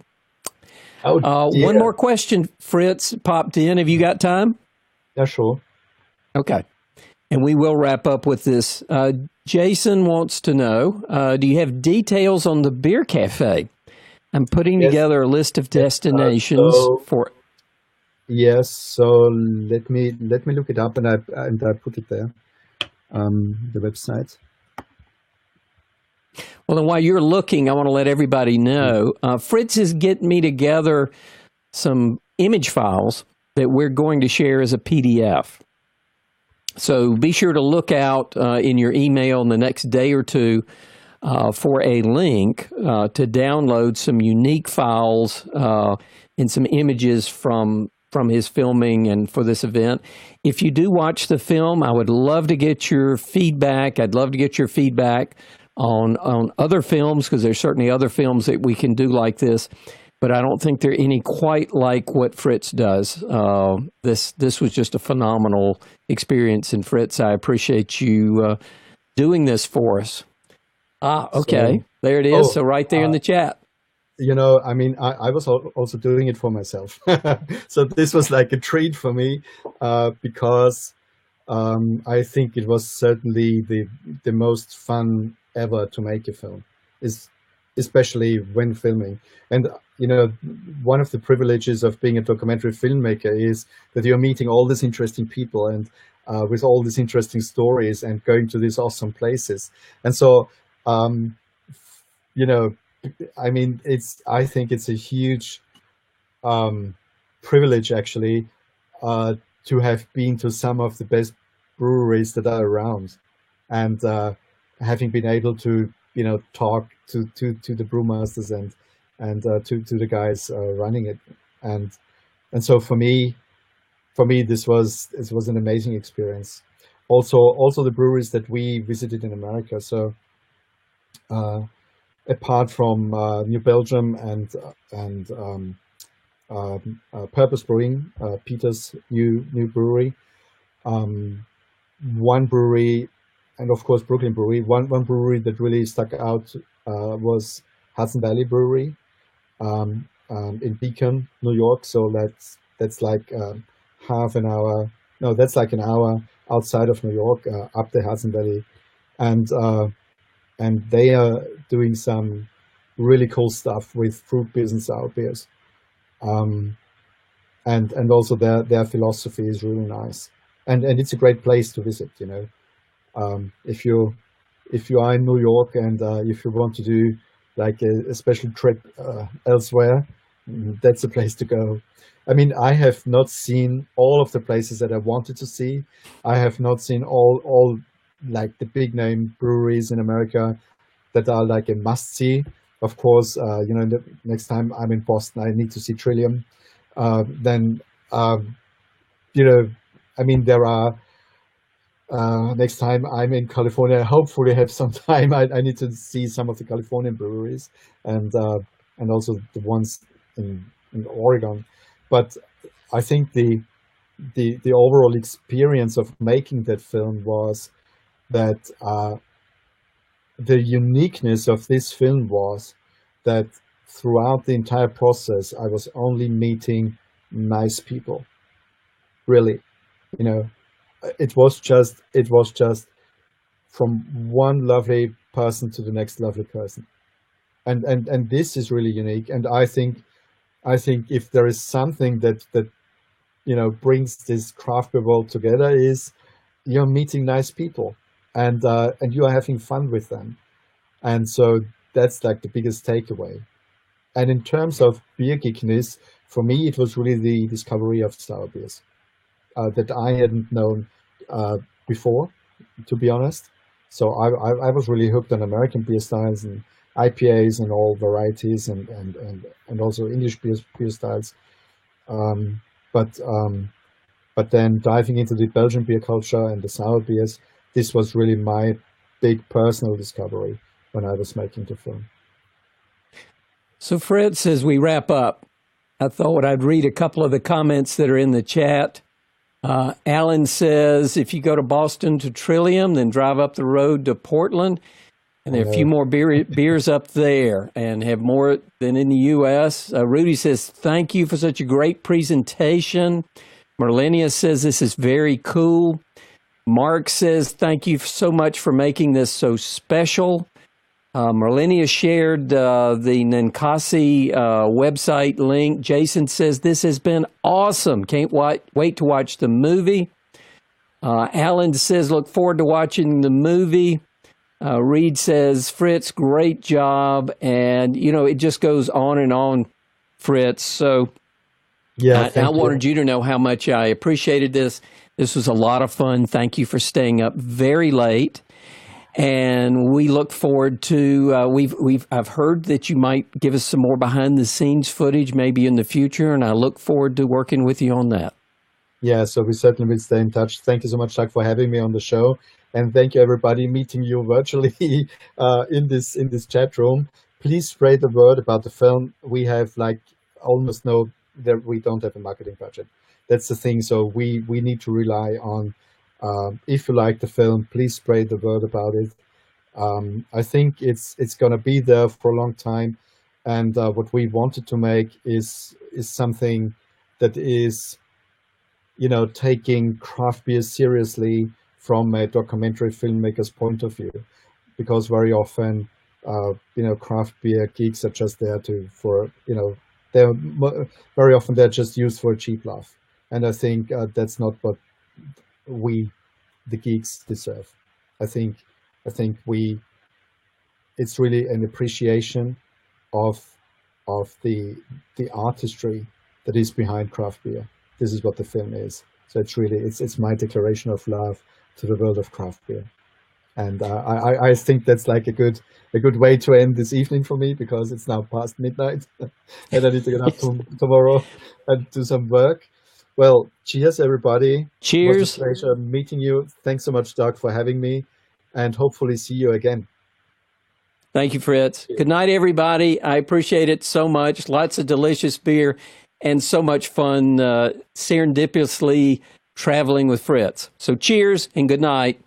Speaker 9: One more question, Fritz, popped in. Have you got time?
Speaker 10: Yeah, sure.
Speaker 9: Okay. And we will wrap up with this. Jason wants to know, do you have details on the beer cafe? I'm putting together a list of destinations for...
Speaker 10: Yes, so let me look it up, and I put it there, the website.
Speaker 9: Well, and while you're looking, I want to let everybody know, Fritz is getting me together some image files that we're going to share as a PDF. So be sure to look out in your email in the next day or two for a link to download some unique files and some images from his filming and for this event. If you do watch the film, I would love to get your feedback. I'd love to get your feedback on other films, because there's certainly other films that we can do like this, but I don't think there are any quite like what Fritz does. This was just a phenomenal experience, and Fritz, I appreciate you doing this for us. Okay, so, there it is. So right there in the chat.
Speaker 10: I mean, I was also doing it for myself. So this was like a treat for me, because I think it was certainly the most fun ever to make a film. Is especially when filming. And you know, one of the privileges of being a documentary filmmaker is that you're meeting all these interesting people and with all these interesting stories and going to these awesome places. And so, you know, I mean, I think it's a huge privilege actually to have been to some of the best breweries that are around, and having been able to, you know, talk to the brewmasters and to the guys running it, and so for me this was an amazing experience. Also the breweries that we visited in America. So apart from New Belgium and Purpose Brewing, Peter's new brewery, one brewery, and of course Brooklyn Brewery. One brewery that really stuck out was Hudson Valley Brewery in Beacon, New York. So that's like half an hour. No, that's like an hour outside of New York, up the Hudson Valley, and they are doing some really cool stuff with fruit beers and sour beers, and also their philosophy is really nice, and it's a great place to visit. You know, if you are in New York and if you want to do like a special trip elsewhere, that's a place to go. I mean, I have not seen all of the places that I wanted to see. I have not seen all like the big name breweries in America that are like a must see. Of course, you know, the next time I'm in Boston, I need to see Trillium. Then, you know, I mean, there are, next time I'm in California, I hopefully have some time. I need to see some of the Californian breweries and also the ones in Oregon. But I think the overall experience of making that film was that the uniqueness of this film was that throughout the entire process, I was only meeting nice people. Really, you know, it was just from one lovely person to the next lovely person, and this is really unique. And I think if there is something that you know brings this craft beer world together, is you're meeting nice people and you are having fun with them, and so that's like the biggest takeaway. And in terms of beer geekiness, for me it was really the discovery of sour beers that I hadn't known before, to be honest. So I was really hooked on American beer styles and IPAs and all varieties and also English beer styles. But then diving into the Belgian beer culture and the sour beers, this was really my big personal discovery when I was making the film.
Speaker 9: So Fritz, as we wrap up, I thought I'd read a couple of the comments that are in the chat. Alan says, if you go to Boston to Trillium, then drive up the road to Portland, and there are a few more beers up there and have more than in the U.S. Rudy says, thank you for such a great presentation. Merlinia says, this is very cool. Mark says, thank you so much for making this so special. Merlinia shared the Ninkasi website link. Jason says, this has been awesome. Can't wait to watch the movie. Alan says, look forward to watching the movie. Reed says, Fritz, great job. And, you know, it just goes on, Fritz. So
Speaker 10: yeah,
Speaker 9: I wanted you to know how much I appreciated this. This was a lot of fun. Thank you for staying up very late. And we look forward to, I've heard that you might give us some more behind the scenes footage maybe in the future. And I look forward to working with you on that.
Speaker 10: Yeah, so we certainly will stay in touch. Thank you so much, Doug, for having me on the show. And thank you, everybody, meeting you virtually in this chat room. Please spread the word about the film. We have like almost we don't have a marketing budget. That's the thing. So we need to rely on, if you like the film, please spread the word about it. I think it's going to be there for a long time. And what we wanted to make is something that is, you know, taking craft beer seriously from a documentary filmmaker's point of view, because very often craft beer geeks are just there very often they're just used for a cheap laugh. And I think that's not what we, the geeks, deserve. I think it's really an appreciation of the artistry that is behind craft beer. This is what the film is. So it's my declaration of love to the world of craft beer. And I think that's like a good way to end this evening for me, because it's now past midnight and I need to get up tomorrow and do some work. Well, cheers, everybody.
Speaker 9: Cheers.
Speaker 10: It was a pleasure meeting you. Thanks so much, Doug, for having me, and hopefully see you again.
Speaker 9: Thank you, Fritz. Good night, everybody. I appreciate it so much. Lots of delicious beer and so much fun serendipitously traveling with Fritz. So cheers and good night.